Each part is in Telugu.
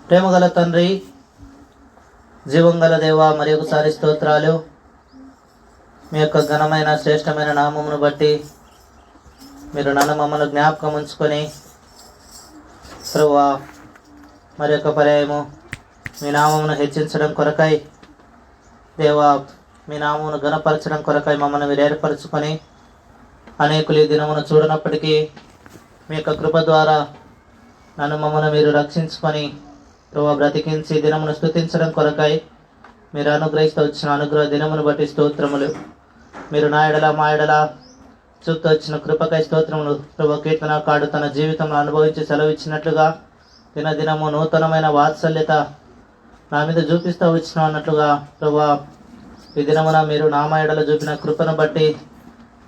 ప్రేమగల తండ్రి, జీవంగల దేవ, మరి ఒకసారి స్తోత్రాలు. మీ యొక్క ఘనమైన శ్రేష్టమైన నామమును బట్టి మీరు నన్ను మమ్మల్ని జ్ఞాపకం ఉంచుకొని ప్రభువా మరి యొక్క పర్యాయము మీ నామమును హెచ్చించడం కొరకై దేవా, మీ నామమును ఘనపరచడం కొరకై మమ్మల్ని మీరు ఏర్పరచుకొని అనేకులు ఈ దినమును చూడనప్పటికీ మీ యొక్క కృప ద్వారా నన్ను మమ్మల్ని మీరు రక్షించుకొని ప్రభువా బ్రతికించి దినమును స్తుతించడం కొరకై మీరు అనుగ్రహిస్తూ వచ్చిన అనుగ్రహ దినమును బట్టి స్తోత్రములు. మీరు నా ఎడల మా ఎడల చూపుతూ వచ్చిన కృపకై స్తోత్రములు. ప్రభు కీర్తనకారుడు తన జీవితంలో అనుభవించి సెలవిచ్చినట్లుగా దినదినము నూతనమైన వాత్సల్యత నా మీద చూపిస్తూ వచ్చిన అన్నట్లుగా ప్రభువా ఈ దినమున మీరు నా మా ఎడల చూపిన కృపను బట్టి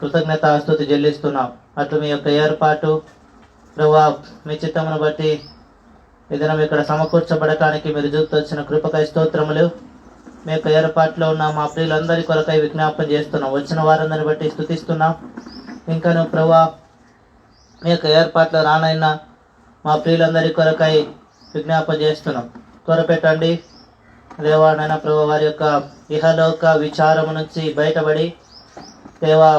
కృతజ్ఞత స్తుతి చెల్లిస్తున్నాం. అట్లు మీ యొక్క ఏర్పాటు ప్రభువా మీ చిత్తమును బట్టి ఈ దినం ఇక్కడ సమకూర్చబడటానికి మీరు చూపుతూ వచ్చిన కృపకై స్తోత్రములు. మీ యొక్క ఏర్పాట్లో ఉన్న మా ప్రియులందరి కొరకై విజ్ఞాపన చేస్తున్నాం. వచ్చిన వారందరిని బట్టి స్తుతిస్తున్నాం. ఇంకాను ప్రభువా మీ యొక్క ఏర్పాట్లో రానైనా మా ప్రియులందరి కొరకై విజ్ఞాపన చేస్తున్నాం. త్వరపెట్టండి దేవా నాయన ప్రభు, వారి యొక్క ఇహలోక విచారము నుంచి బయటపడి దేవా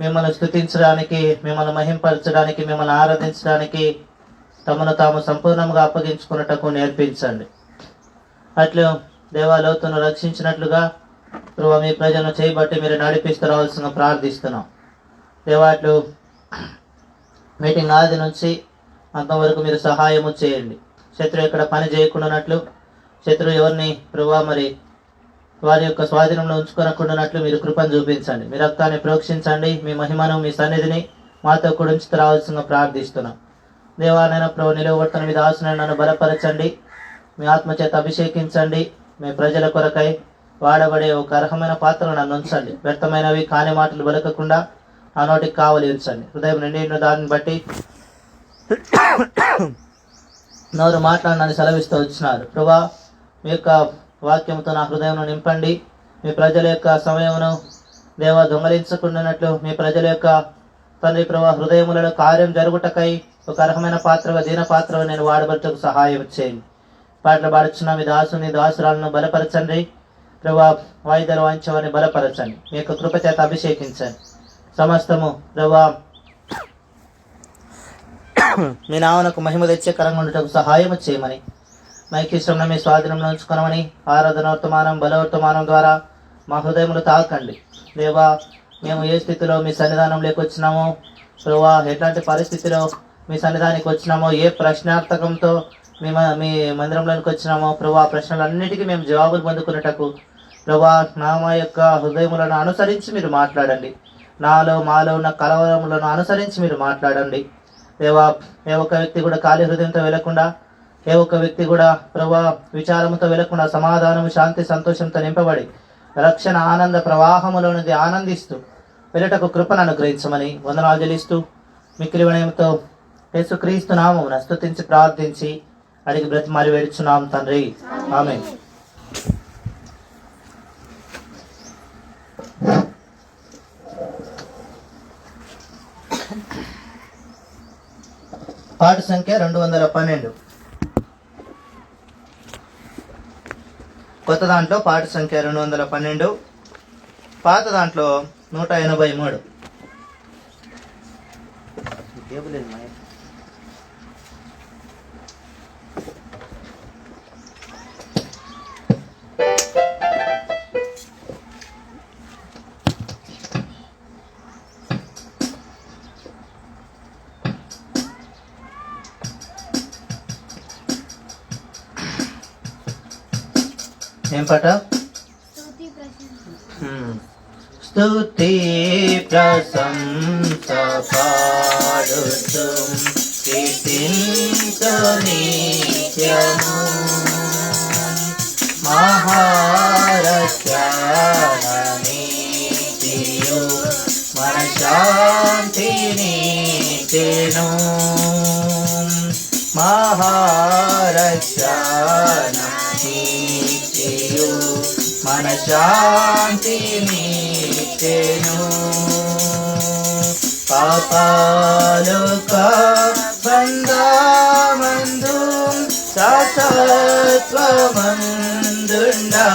మిమ్మల్ని స్తుతించడానికి, మిమ్మల్ని మహింపరచడానికి, మిమ్మల్ని ఆరాధించడానికి తమను తాము సంపూర్ణంగా అప్పగించుకున్నటకు నేర్పించండి. అట్లు దేవాలోతును రక్షించినట్లుగా ప్రభు మీ ప్రజలను చేయబట్టి మీరు నడిపిస్తూ రావాల్సిన ప్రార్థిస్తున్నాం. దేవాట్లు మీటింగ్ ఆది నుంచి అంతవరకు మీరు సహాయము చేయండి. శత్రువు ఎక్కడ పని చేయకుండానట్లు, శత్రువు ఎవరిని ప్రభు మరి వారి యొక్క స్వాధీనంలో ఉంచుకొనకుండానట్లు మీరు కృపను చూపించండి. మీ రక్తాన్ని ప్రోక్షించండి. మీ మహిమను, మీ సన్నిధిని మాతో కూడా ఉంచుతూ రావాల్సిన ప్రార్థిస్తున్నాం. దేవాలైన ప్రభు నిలవబడుతున్న మీద ఆశను నన్ను బలపరచండి. మీ ఆత్మచేత అభిషేకించండి. మీ ప్రజల కొరకై వాడబడే ఒక అర్హమైన పాత్రను నన్ను ఉంచండి. వ్యర్థమైనవి కాని మాటలు బలకకుండా ఆ నోటికి కావలి ఉంచండి. హృదయం నిండిన దాన్ని బట్టి నోరు మాట్లాడనని సెలవిస్తూ వచ్చినారు. ప్రభా మీ యొక్క వాక్యంతో నా హృదయంను నింపండి. మీ ప్రజల యొక్క సమయమును దేవ దొంగలించకుండానట్లు మీ ప్రజల యొక్క తండ్రి ప్రభా హృదయములలో కార్యం జరుగుటకై ఒక అర్హమైన పాత్రగా, దీన పాత్రగా నేను వాడబట్టకు సహాయం చేయండి. పాటలు పాడుచున్న మీ దాసుని దాసురాలను బలపరచండి. ప్రభా వాయిద్యాలు వాయించేవారిని బలపరచండి. మీ యొక్క కృప చేత అభిషేకించండి. సమస్తము ప్రభా మీ నామనకు మహిమ తెచ్చేకరంగా ఉండటకు సహాయం చేయమని, మైకిష్టంలో మీ స్వాధీనంలో ఉంచుకొనమని, ఆరాధనవర్తమానం బలవర్తమానం ద్వారా మా హృదయములు తాకండి. దేవా మేము ఏ స్థితిలో మీ సన్నిధానంలోకి వచ్చినామో ప్రభా, ఎట్లాంటి పరిస్థితిలో మీ సన్నిధానికి వచ్చినామో, ఏ ప్రశ్నార్థకంతో మీ మందిరంలోకి వచ్చినామో ప్రభా, ప్రశ్నలన్నిటికీ మేము జవాబులు పొందుకున్నటకు ప్రభా మా యొక్క హృదయములను అనుసరించి మీరు మాట్లాడండి. నాలో మాలో ఉన్న కలవరములను అనుసరించి మీరు మాట్లాడండి. దేవా ఏ ఒక్క వ్యక్తి కూడా ఖాళీ హృదయంతో వెళ్లకుండా, ఏ ఒక్క వ్యక్తి కూడా ప్రభా విచారముతో వెళ్లకుండా సమాధానము, శాంతి, సంతోషంతో నింపబడి రక్షణ ఆనంద ప్రవాహములోనిది ఆనందిస్తూ వెళ్ళటకు కృపను అనుగ్రహించమని వందనాలు చెల్లిస్తూ మిక్కిలి వినయంతో యేసుక్రీస్తు నామమున స్తుతించి ప్రార్థించి అడిగి బ్రతిమాలి వేడుచున్నాం తండ్రి, ఆమేన్. పాట సంఖ్య 212. కొత్త దాంట్లో పాట సంఖ్య 212, పాత దాంట్లో 183. ఏం పాట? స్తుతి ప్రశంస పాడుతు కీర్తించు నిత్యము మహారక్షణనీతియు మన శాంతినిచ్చెను మహారక్షణనీతియు మన శాంతినిచ్చెను పాపాలు బంధ రసత్వమందుండా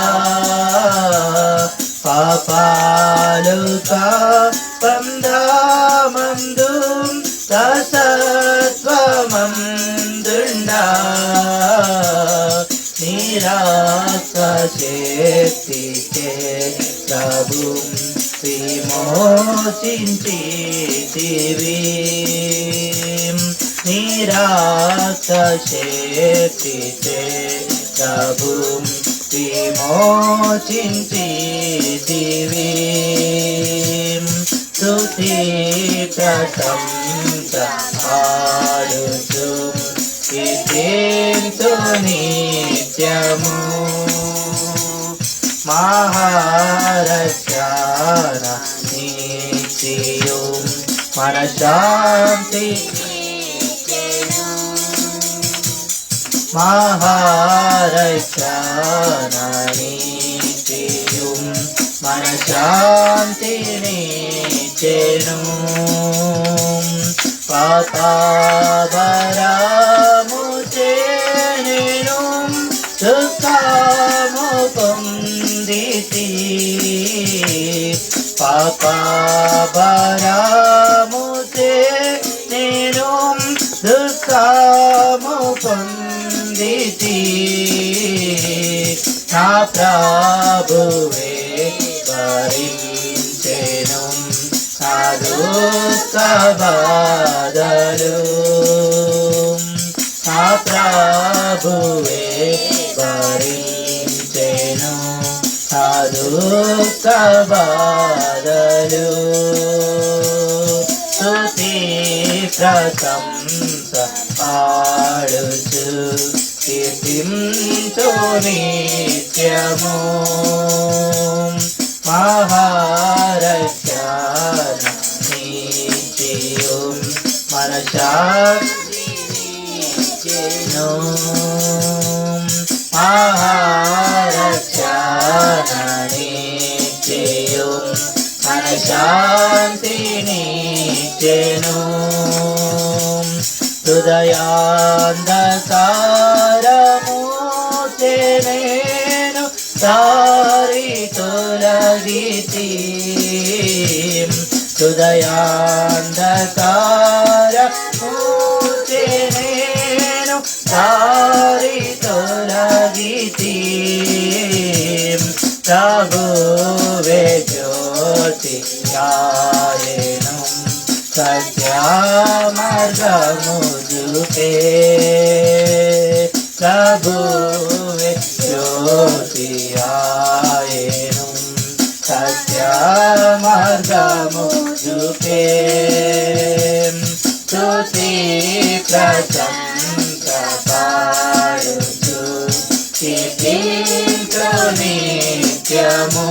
పాపాలు పందామందు రసత్వమందుండా నిరాకశక్తిచే ప్రభు విమోచించితివి నిరాకశక్తిచే ప్రభు విమోచించితివి స్తుతి ప్రశంస పాడుచు కీర్తింతు నిత్యము మహారక్షణ నిత్యము మనశ్శాంతి మహారక్షణ నిత్యము మనశ్శాంతి నిత్యము పాతావరము చేను సుఖము పొందితి పాపభరము చేను దుఃఖము పొందితి నా ప్రభువే భరించెను నా దుఃఖ బాధలు నా ప్రభువే భరించెను నా దుఃఖ బాధలు స్తుతి ప్రశంస పాడుచు కీర్తింతు నిత్యము మహారక్షణ నిత్యము మనశ్శాంతి నిత్యము మహారక్షణ నిత్యము మనశ్శాంతి నిత్యము హృదయాంధకారము చేనేను దారి తొలగితి హృదయాంధకారము చేనేను దారి తొలగితి ప్రభువే జ్యోతి ఆయను సత్య మార్గము చూపే ప్రభువే జ్యోతి ఆయను సత్య మార్గము చూపే స్తుతి ప్రశంస పాడుచు కీర్తింతు నిత్యము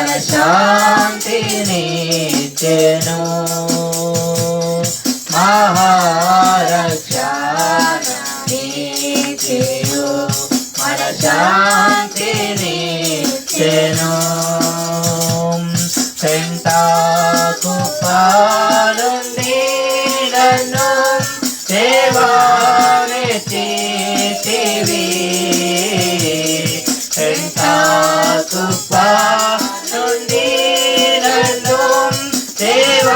మనశ్శాంతి నిత్యము మహారక్షణ నిత్యము మనశ్శాంతి నిత్యము పెంటాకు పాలుండి నన్ను సేవానెత్తితివి పెంటాకు నుండి నన్ను సేవానెత్తితివి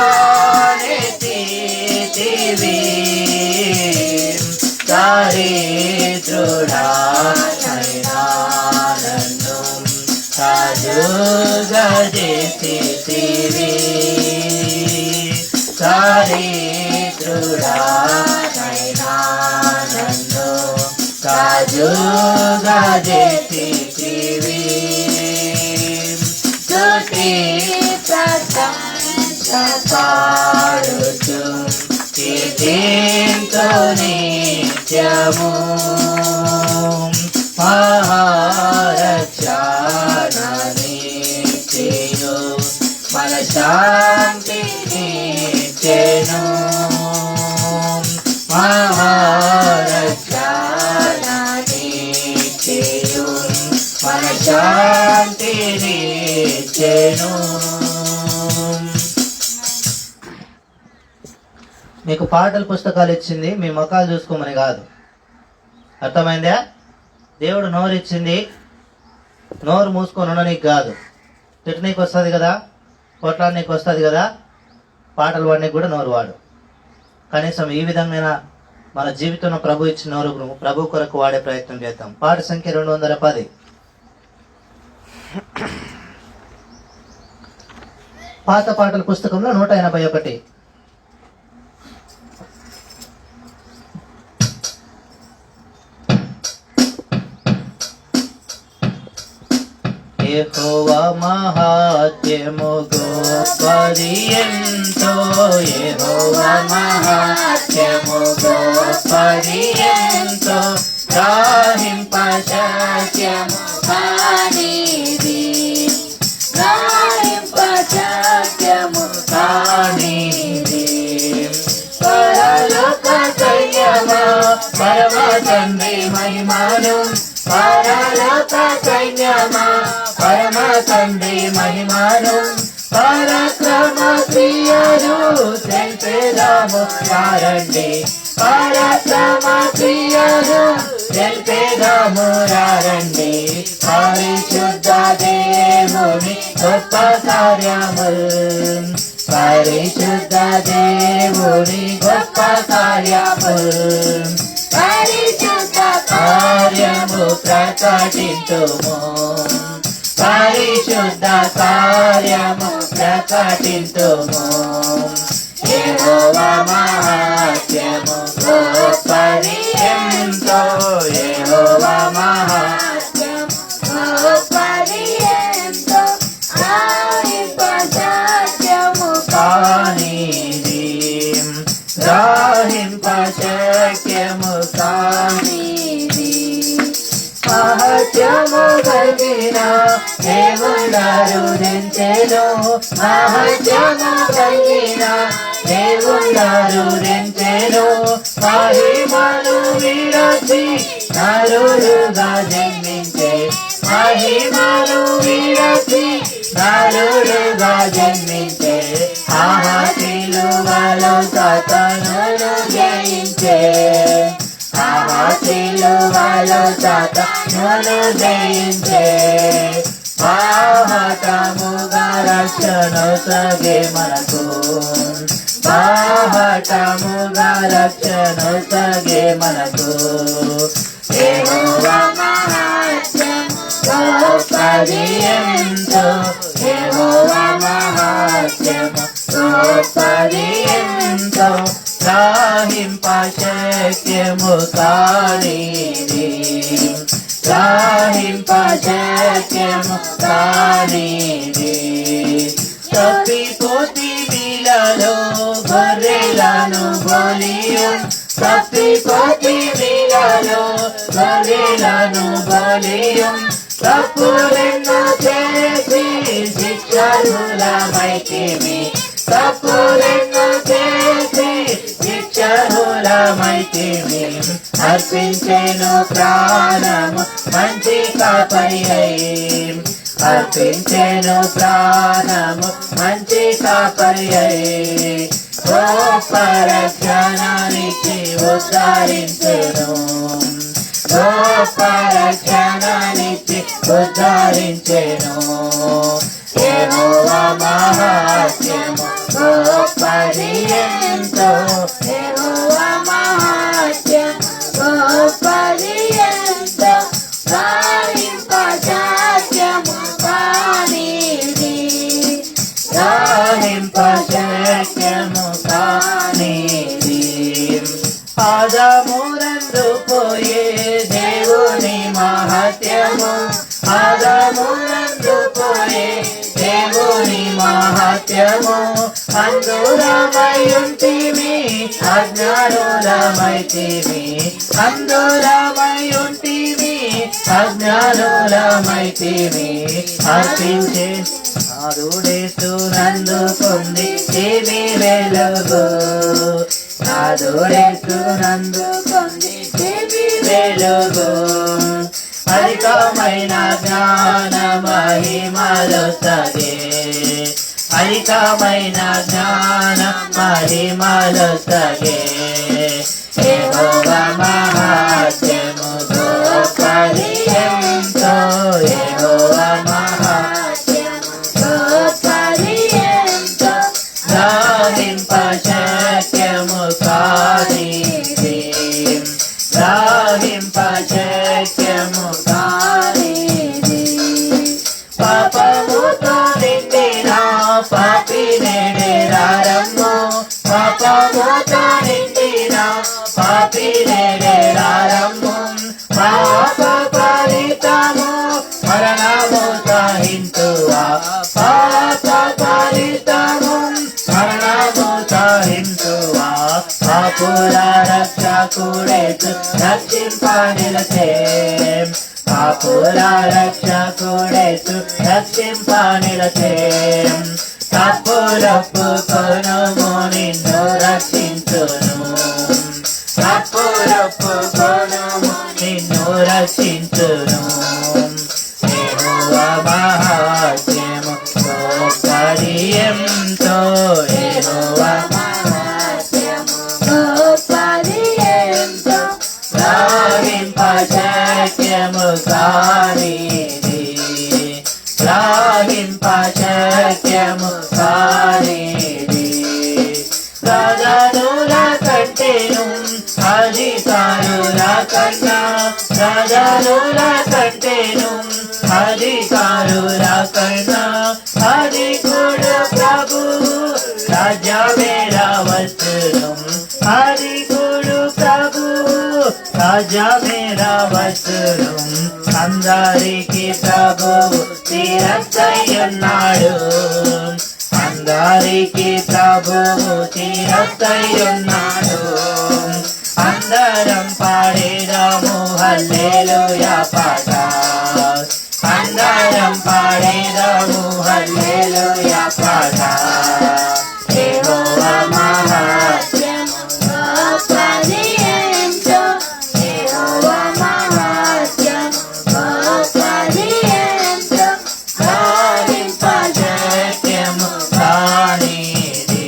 దరిద్రుడా నన్ను రాజుగా చేసితివి దరిద్రుడా నన్ను రాజుగా చేసితివి స్తుతి ప్రశంస పాడుచు కీర్తింతు నిత్యము మహారక్షణ నిత్యము మనశ్శాంతి నిత్యము మహారక్షణ నిత్యము మనశ్శాంతి నిత్యము మీకు పాటల పుస్తకాలు ఇచ్చింది మీ ముఖాలు చూసుకోమని కాదు. అర్థమైందా? దేవుడు నోరు ఇచ్చింది నోరు మూసుకొని ఉండనీకి కాదు. తిట్టనీకి వస్తుంది కదా, కొట్లాడనీకి వస్తుంది కదా, పాటలు పాడనీకి కూడా నోరు వాడు. కనీసం ఈ విధంగా మన జీవితంలో ప్రభు ఇచ్చిన నోరు ప్రభు కొరకు వాడే ప్రయత్నం చేద్దాం. పాట సంఖ్య 210. పాత పాటల పుస్తకంలో 181. యెహోవా మహాత్మ్యము గొప్పది ఎంతో, యెహోవా మహాత్మ్యము గొప్పది ఎంతో, గ్రహింపశక్యము కానిది, గ్రహింపశక్యము కానిది. పరలోక సైన్యమా పరమ తండ్రి మహిమను, పరలోక సైన్యమా పరమ తండ్రి మహిమను, పరక్రమ క్రియలు తెలిపేదాము రండి, పరక్రమ క్రియలు తెలిపేదాము రండి. పరిశుద్ధ దేవుని గొప్ప కార్యములు, పరిశుద్ధ దేవుని గొప్ప కార్యములు, పరిశుద్ధ కార్యము ప్రకటింతుము, పరిశుద్ధ కార్యము ప్రకటింతుము. యెహోవా మహాత్మ్యము గొప్పది ఎంతో, యెహోవా మహాత్మ్యము గొప్పది ఎంతో, గ్రహింపశక్యము కానిది, గ్రహింపశక్యము కానిది. మహత్యము కలిగిన దేవుండారు రెంచెను, మహత్యము కలిగిన దేవుండారు రెంచెను, మహిమను విరచి నరుడుగా జన్మించే, మహిమను విరచి నరుడుగా జన్మించే, ఆహా సిలువలో సాతానును జయించే, ఆహా సిలువలో సాతానును జయించే. బాహటముగా రక్షణ సగే మనకు, బాహటముగా రక్షణ సగే మనకు. యెహోవా మహాత్మ్యము గొప్పది ఎంతో, యెహోవా మహాత్మ్యము గొప్పది ఎంతో, గ్రహింపశక్యము కానిది, గ్రహింపశక్యము కానిది. తప్పిపోతి మీలలో గొర్రెలను బలియు, తప్పిపోతి మీలలో గొర్రెలను బలియు, తప్పులెన్నో చేసి శిక్షార్హులమైతిమి, తప్పులెన్నో చేసి శిక్షార్హులమైతిమి. అర్పించెను ప్రాణము మంచి కాపరి అయి, అర్పించెను ప్రాణము మంచి కాపరి అయి, గొప్ప రక్షణనిచ్చి ఉద్ధరించెను, గొప్ప రక్షణనిచ్చి ఉద్ధరించెను. యెహోవా మహాత్మ్యము గొప్పది ఎంతో, యెహోవా మహాత్మ్యము గొప్పది ఎంతో, గ్రహింపశక్యము కానిది, గ్రహింపశక్యము కానిది. ఆదామునందు పోయే దేవుని మహత్యము, ఆదామునందు పోయే దేవుని మహత్యము, అందురమయుంటిమి అజ్ఞానులమైతిమి, అందురమయుంటిమి అజ్ఞానులమైతిమి. అర్పించే నాదుడేసు నందు పొంది దేవి వెలుగు, నాదుడేసు నందు పొంది దేవి వెలుగు. అధికమైన జ్ఞాన మహిమలు సగే, అధికమైన జ్ఞాన మహిమలొసగే యెహోవా మహాత్మ్యము గొప్పది ఎంతో యెహోవా మహాత్మ్యము గొప్పది ఎంతో గ్రహింప శక్యము కానిది గ్రహింప శక్యము కానిది పాపముతో నిండిన పాపి నేడేరారమ్ము పాపముతో నిండిన పాపి నేడేరారమ్ము పాప ఫలితము మరణము సహింతువా పాప ఫలితము మరణము సహింతువా పాపుల రక్షకుడేసు రక్షింపనిలసే పాపుల రక్షకుడేసు రక్షింపనిలసే తప్పులొప్పుకొనుము నిన్ను రక్షించును తప్పులొప్పుకొనుము నిన్ను రక్షించును యెహోవా మహాత్మ్యము గొప్పది ఎంతో యెహోవా మహాత్మ్యము గొప్పది ఎంతో గ్రహింప శక్యము కానిది గ్రహింప శక్యము కానిది ప్రజనుల కంటేను అధికారుల కన్నా ప్రజనుల కంటేను అధికారుల కన్నా అధికుడు ప్రభువు రాజ్యమేరవచ్చును అధికుడు ప్రభువు రాజ్యమేరవచ్చును అందరికి ప్రభువు తీరస్తయ్యున్నాడు అందరికి ప్రభువు తీరస్తయ్యున్నాడు అందరం పాడేదాము హల్లెలూయా పాట అందరం పాడేదాము హల్లెలూయా పాట యెహోవా మహాత్మ్యము గొప్పది ఎంతో యెహోవా మహాత్మ్యము గొప్పది ఎంతో గ్రహింప శక్యము కానిది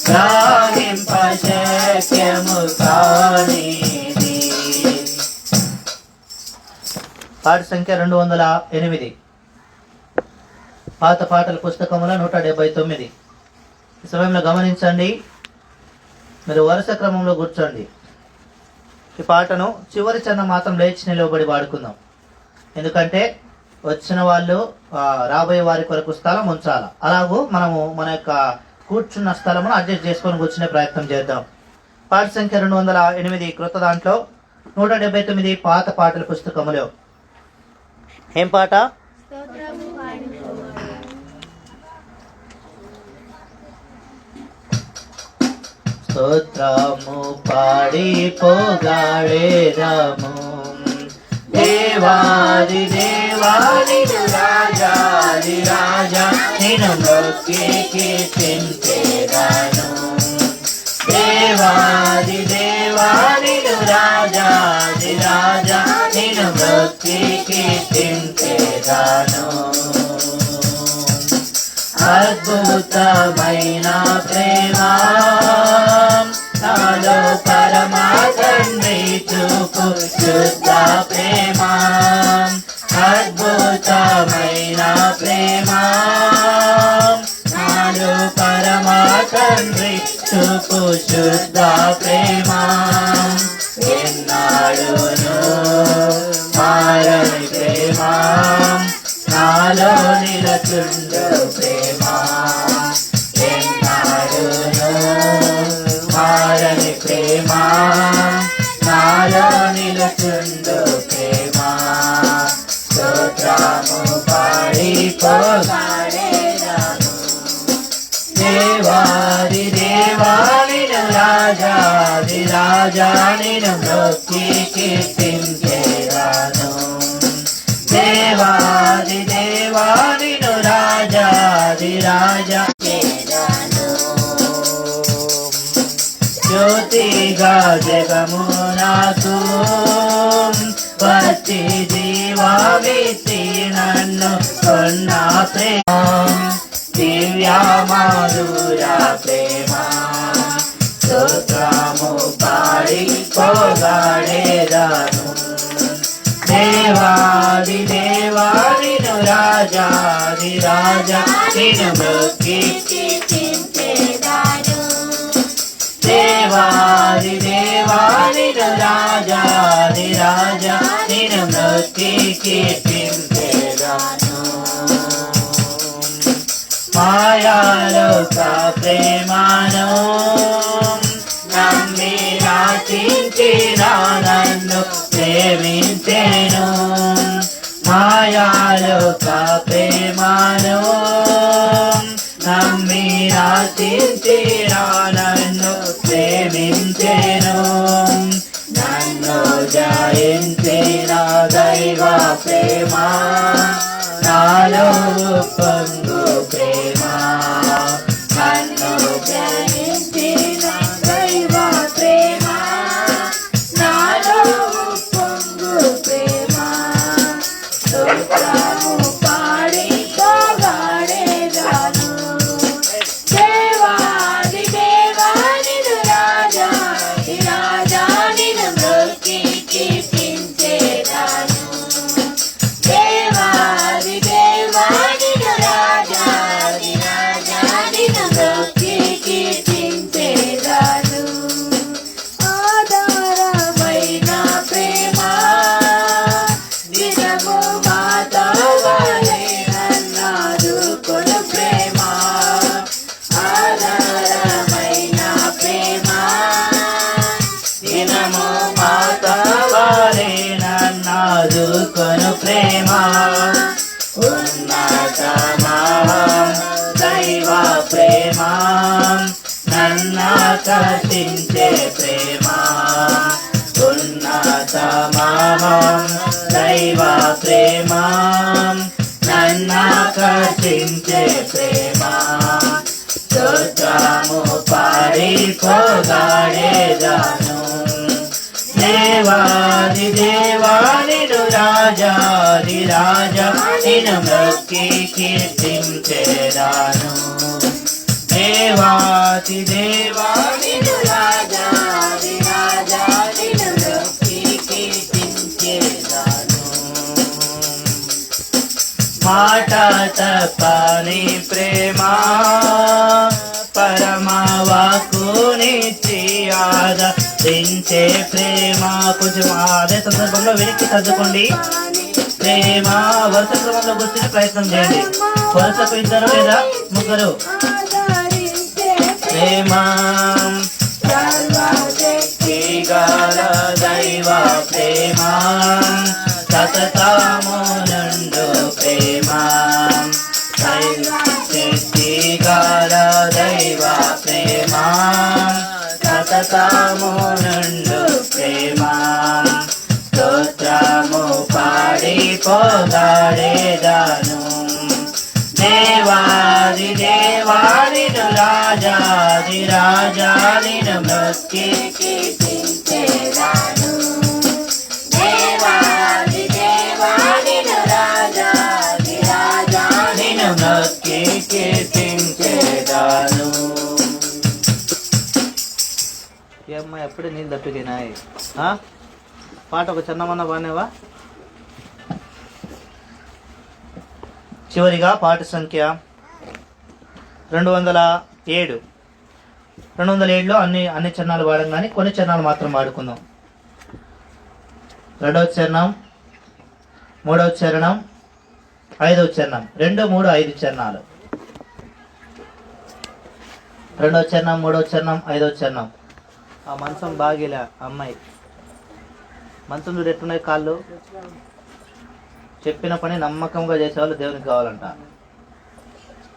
గ్రహింప శక్యము కానిది. పాట సంఖ్య 208 పాత పాటల పుస్తకములో 179. ఈ సమయంలో గమనించండి, మీరు వరుస క్రమంలో కూర్చోండి. ఈ పాటను చివరి చరణం మాత్రం లేచి నిలబడి పాడుకుందాం. ఎందుకంటే వచ్చిన వాళ్ళు రాబోయే వారి కొరకు స్థలం ఉంచాలి. అలాగూ మనము మన యొక్క కూర్చున్న స్థలమును అడ్జస్ట్ చేసుకొని కూర్చునే ప్రయత్నం చేద్దాం. పాట సంఖ్య 208 క్రొత్త దాంట్లో 179 పాత పాటల పుస్తకములో ఏం పాట? స్తోత్రము పాడి పోగాడేదాము దేవాది దేవాని రాజాది రాజా నిన్ను మొక్కి కీర్తించేదాను దేవాది దేవాని రాజాది రాజా నిన్ను మొక్కి కీర్తించేదాను అద్భుతమైన ప్రేమ నాలో పరమా తండ్రి చూపు శుద్ధ ప్రేమ అద్భుతమైన ప్రేమ నాలో పరమా తండ్రి చూపు శుద్ధ ప్రేమ ఎన్నాడును మారని ప్రేమ నాలో నిలచుండు ప్రేమ ఎన్నాడును మారని ప్రేమ నాలో నిలచుండు ప్రేమ స్తోత్రము పాడి పోగాడేదాము దేవాది దేవానిను రాజాది రాజానిను మొక్కి కీర్తించేదాను దేవాది దేవానిను రాజాది రాజా జ్యోతిగా జగము నాకు వచ్చి జీవామితి నన్ను కొన్న ప్రేమ దివ్య మధుర ప్రేమ స్తోత్రము పాడి పొగడేదను దేవాది దేవాదిను రాజాది రాజా నిన్ను మొక్కి దేవాది దేవాదిను రాజాది రాజా నిన్ను మొక్కి కీర్తించెదను మాయాలోక ప్రేమను నమ్మి నాటించిన నన్ను ప్రేమించెను మాయాలోక ప్రేమను నమ్మి నాటించిన నన్ను ప్రేమించెను నన్ను జయించిన దైవ ప్రేమ నాలో పొంగు ప్రేమ నన్ను జయించిన దైవ ప్రేమ నాలో పొంగు ప్రేమ స్తోత్రము పాడి పొగడేదను దేవాది దేవానిను రాజాది రాజానిను మొక్కి కీర్తించెదను దేవాది దేవానిను రాజాది రాజానిను మొక్కి కీర్తించెదను ఆధారమైన ప్రేమ దినము మాతావలే నన్నాదుకొను ప్రేమ ఆధారమైన ప్రేమ దినము మాతావలే నన్నాదుకొను ప్రేమ ఉన్నతమహం దైవ ప్రేమ నన్నాకర్షించే ప్రేమ ఉన్నతమహం దైవ ప్రేమ నన్నాకర్షించే ప్రేమ స్తోత్రము పాడి పొగడేదను దేవాది దేవానిను రాజాది రాజా నిన్ను మొక్కి కీర్తించెదను దేవాది దేవానిను రాజాది రాజా నిన్ను మొక్కి కీర్తించెదను మాట తప్పని ప్రేమ పరమవాకునిచ్చి ఆదరించే ప్రేమ కొంచెం అదే సందర్భంలో వెనక్కి సర్దుకోండి ప్రేమ వరుస క్రమంలో గుర్తించే ప్రయత్నం చేయండి వరుసకు ఇద్దరు లేదా ముగ్గురు ప్రేమ సర్వశక్తి గల దైవ ప్రేమ సతతము నుండు ప్రేమ శక్తి గల దైవ ప్రేమ సతతము నుండు ప్రేమ స్తోత్రము పాడి పొగడేదను దేవాది దేవాదిను రాజాది రాజాదిను మొక్కి కీర్తించెదను దేవాది దేవాదిను రాజాది రాజాదిను మొక్కి కీర్తించెదను ఏమ్మా ఎప్పుడు నీళ్ళు తప్పినాయి పాట ఒక చిన్నమన్న బానేవా చివరిగా పాట సంఖ్య 207 207లో అన్ని చరణాలు పాడం కానీ కొన్ని చరణాలు మాత్రం పాడుకుందాం. 2వ చరణం 3వ చరణం 5వ చరణం 2, 3, 5 చరణాలు 2వ చరణం 3వ చరణం 5వ చరణం. ఆ మంచం బాగిలా అమ్మాయి మంచం చూడు ఎట్టున్నాయి కాళ్ళు. చెప్పిన పని నమ్మకంగా చేసేవాళ్ళు దేవునికి కావాలంట.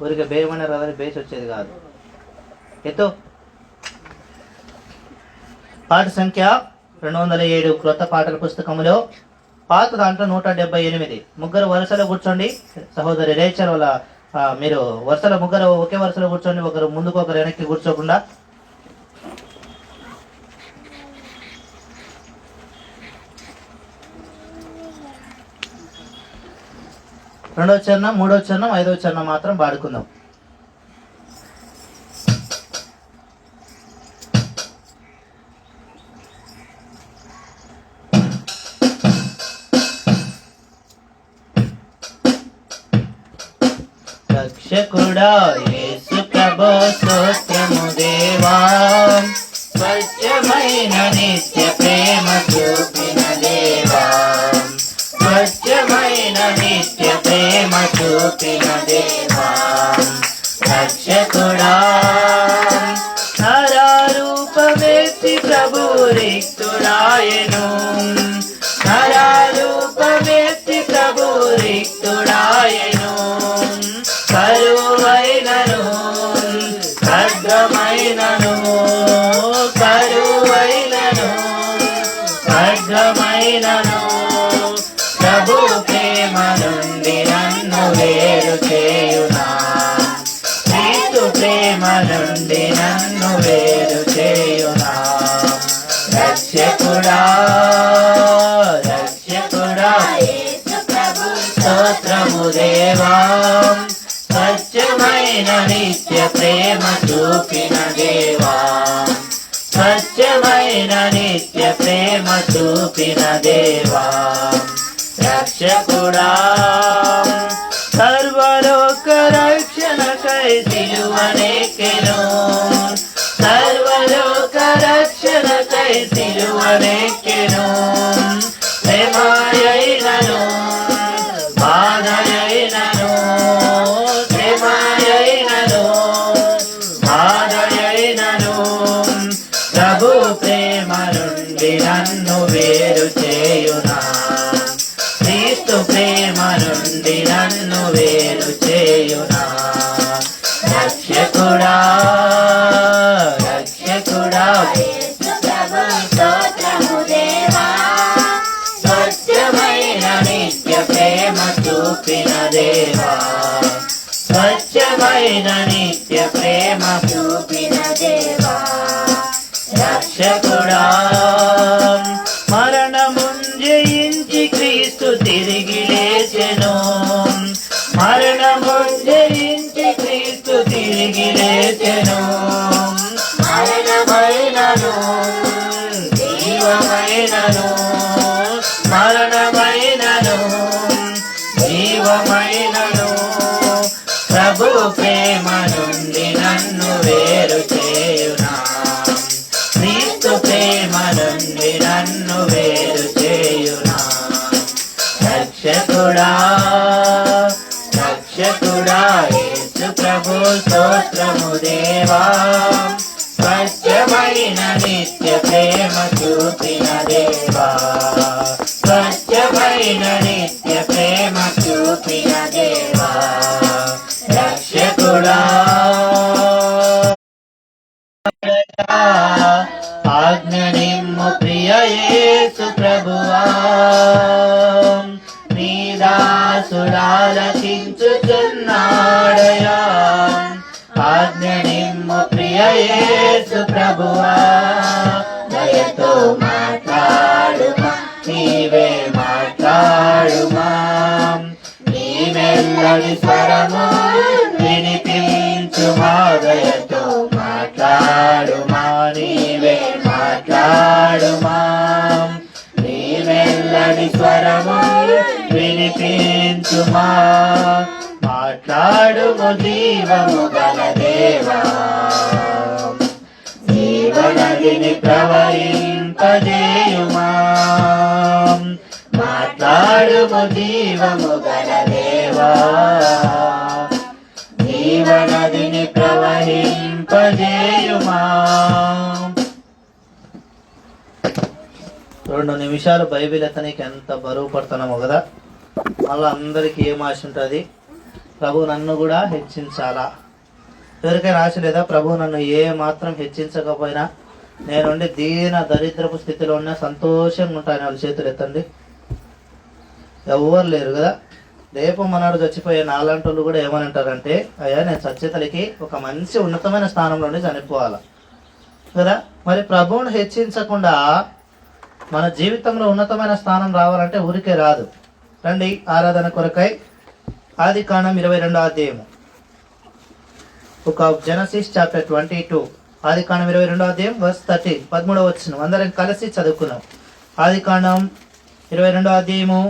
ఊరికే బేయమనే రాదని బేసి వచ్చేది కాదు. ఎత్తు పాట సంఖ్య 207 క్రొత్త పాటల పుస్తకంలో పాత దాంట్లో 178. ముగ్గురు వరుసలో కూర్చోండి. సహోదరి రేచర్ వల్ల మీరు వరుసలో ముగ్గురు ఒకే వరుసలో కూర్చోండి. ఒకరు ముందుకు ఒకరు వెనక్కి కూర్చోకుండా. రెండవ చరణం 3వ చరణం 5వ చరణం మాత్రం పాడుకుందాం. రక్షకుడా యేసు ప్రభు స్తోత్రము దేవా, స్వచ్ఛమైన నిత్య ప్రేమ చూపిన దేవా, స్వచ్ఛమైన నిత్య ప్రేమ చూపిన దేవా, రక్షకుడా. నరరూపమెత్తి ప్రభు రిక్తుడాయెను, నరరూపమెత్తి ప్రభు రిక్తుడాయెను, కరువైనను ఖడ్గమైనను, కరువైనను ఖడ్గమైనను, ప్రభు ప్రేమ నుండి నన్ను వేరు చేయునా, క్రీస్తు ప్రేమ నుండి నన్ను వేరు చేయునా, రక్షకుడా రక్షకుడా స్తోత్రము దేవా, స్వచ్ఛమైన నిత్య ప్రేమ చూపిన దేవా, స్వచ్ఛమైన నిత్య ప్రేమ చూపిన దేవా, రక్షకుడా. సర్వలోక రక్షణకై సిలువనెక్కెను, సర్వలోక రక్షణకై సిలువనెక్కెను, శ్రమయైనను బాధయైనను, శ్రమయైనను బాధయైనను, ప్రభు ప్రేమ నుండి నన్ను వేరు చేయునా, క్రీస్తు ప్రేమ నుండి నన్ను వేరు చేయునా, రక్షకుడా రక్షకుడా స్వచ్ఛమైన నిత్య ప్రేమ చూపిన దేవా, స్వచ్ఛమైన నిత్య ప్రేమ చూపిన దేవా, రక్షకుడా. మరణమున్ జయించి క్రీస్తు తిరిగి లేచెను, మరణమున్ జయించి క్రీస్తు తిరిగి లేచెను, మరణమైనను జీవమైనను, మరణమైనను జీవమైనను, ప్రభు ప్రేమ నుండి నన్ను వేరు చేయునా, క్రీస్తు ప్రేమ నుండి నన్ను వేరు చేయునా, రక్షకుడా రక్షకుడా యేసు ప్రభు స్తోత్రము దేవా, స్వచ్ఛమైన నిత్య ప్రేమ చూపిన దేవా, స్వచ్ఛమైన నిత్య ప్రేమ చూపిన దేవా, రక్షకుడా. ఆజ్ఞనిమ్ము ప్రియ యేసు ప్రభువా, నీ దాసుడాలకించుచున్నాడయా, ఆజ్ఞనిమ్ము ప్రియ యేసు ప్రభువా, దయతో మాట్లాడుమా నీవే మాట్లాడుమా, నీ మెల్లడి స్వరము వినిపించుమా, దయతో మాట్లాడుమా నీవే మాట్లాడుమా, నీ మెల్లడి స్వరము వినిపించుమా, మాట్లాడుము జీవము గల దేవా, జీవనదిని ప్రవహింపజేయుమా, మాట్లాడుము జీవము గల దేవా, జీవనదిని ప్రవహింపజేయుమా. 2 నిమిషాలు బైబిల్ ఎత్తనీకి ఎంత బరువు పడుతున్నామో కదా. మళ్ళీ అందరికీ ఏం ఆశ ఉంటుంది, ప్రభు నన్ను కూడా హెచ్చించాలా. ఎవరికైనా ఆశ లేదా, ప్రభు నన్ను ఏ మాత్రం హెచ్చించకపోయినా నేనుండి దీన దరిద్రపు స్థితిలో ఉన్న సంతోషంగా ఉంటాను. వాళ్ళ చేతులు ఎత్తండి. ఎవరు లేరు కదా. రేపు మనాడు చచ్చిపోయే నాలాంటి వాళ్ళు కూడా ఏమని అంటారంటే, అయ్యా నేను చచ్చేతలకి ఒక మంచి ఉన్నతమైన స్థానంలోనే చనిపోవాలా కదా. మరి ప్రభువును హెచ్చించకుండా మన జీవితంలో ఉన్నతమైన స్థానం రావాలంటే ఊరికే రాదు. రండి ఆరాధన కొరకై ఆదికాండం 22వ అధ్యాయము, బుక్ ఆఫ్ జెనసిస్ చాప్టర్ 22, ఆదికాండం 22వ అధ్యాయం వర్స్ 13, 13వ వచనం అందరం కలిసి చదువుకున్నాం. ఆదికాండం 22వ అధ్యాయము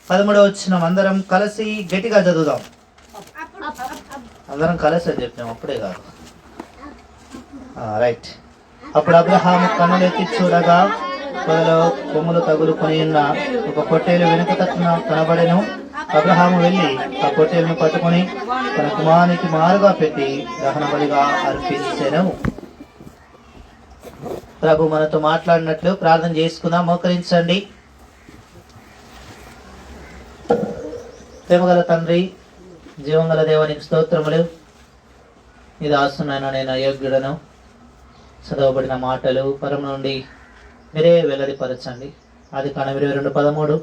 13వ వచనం అందరం కలిసి గట్టిగా చదువుదాం. అందరం కలిసి అని చెప్పాం, అప్పుడే కాదు. రైట్. అప్పుడు అబ్రహాము కన్నులెత్తి చూడగా పొదలో కొమ్ములు తగులుకొని ఉన్న ఒక పొట్టేలు వెనుక తట్టున కనబడెను. అబ్రహాము వెళ్ళి ఆ పొట్టేలును పట్టుకొని తన కుమారునికి మారుగా పెట్టి దహన బలిగా అర్పించెను. ప్రభు మనతో మాట్లాడినట్లు ప్రార్థన చేసుకుందాం. మోకరించండి. ప్రేమగల తండ్రి, జీవంగల దేవానికి స్తోత్రములు. ఇది ఆస్తున్నైనా నేను అయోగ్యుడను. చదవబడిన మాటలు పరమ నుండి మీరే వెల్లడిపరచండి. అది కాని 22:13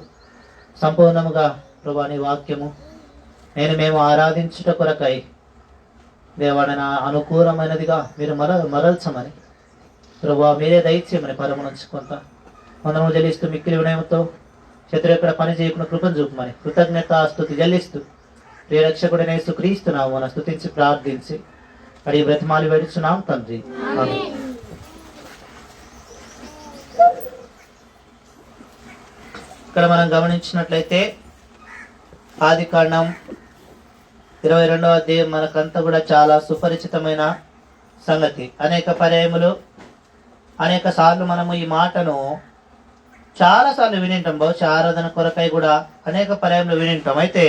సంపూర్ణముగా ప్రభా నీ వాక్యము మేము ఆరాధించుట కొరకై దేవాడ అనుకూలమైనదిగా మీరు మరల్చమని ప్రభా మీరే దయచేయమని పరమ నుంచి కొంత వందనము చెల్లిస్తూ మిక్కిలి వినయంతో శత్రు ఎక్కడ పని చేయకుండా కృపను చూపమని కృతజ్ఞత స్తుతి చెల్లిస్తూ ప్రియరక్షకుడైన యేసుక్రీస్తు నామమున స్తుతించి ప్రార్థించి అడిగి బ్రతిమాలి వేడుచున్నాం తండ్రి. ఆమేన్. ఇక్కడ మనం గమనించినట్లయితే ఆదికాండం 22వ అధ్యాయం మనకంతా కూడా చాలా సుపరిచితమైన సంగతి. అనేక పర్యాయములు అనేక సార్లు మనము ఈ మాటను చాలా సార్లు వినింటాం. బహుశా ఆరాధన కొరకై కూడా అనేక పర్యాయములు వినింటాం. అయితే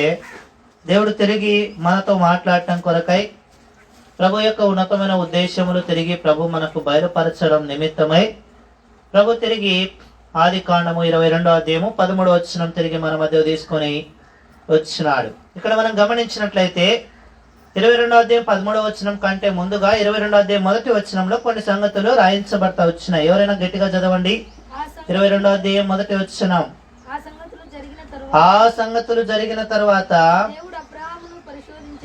దేవుడు తిరిగి మనతో మాట్లాడటం కొరకై ప్రభు యొక్క ఉన్నతమైన ఉద్దేశములు తిరిగి ప్రభు మనకు బయలుపరచడం నిమిత్తమై ప్రభు తిరిగి ఆదికాండము 22వ అధ్యాయము 13వ వచనం తిరిగి మన మధ్య తీసుకొని వచ్చినాడు. ఇక్కడ మనం గమనించినట్లయితే 22వ అధ్యాయం 13వ వచనం కంటే ముందుగా 22వ అధ్యాయం మొదటి వచనంలో కొన్ని సంగతులు రాయించబడతా వచ్చినాయి. ఎవరైనా గట్టిగా చదవండి. 22వ అధ్యాయం మొదటి వచనం. ఆ సంగతులు జరిగిన తర్వాత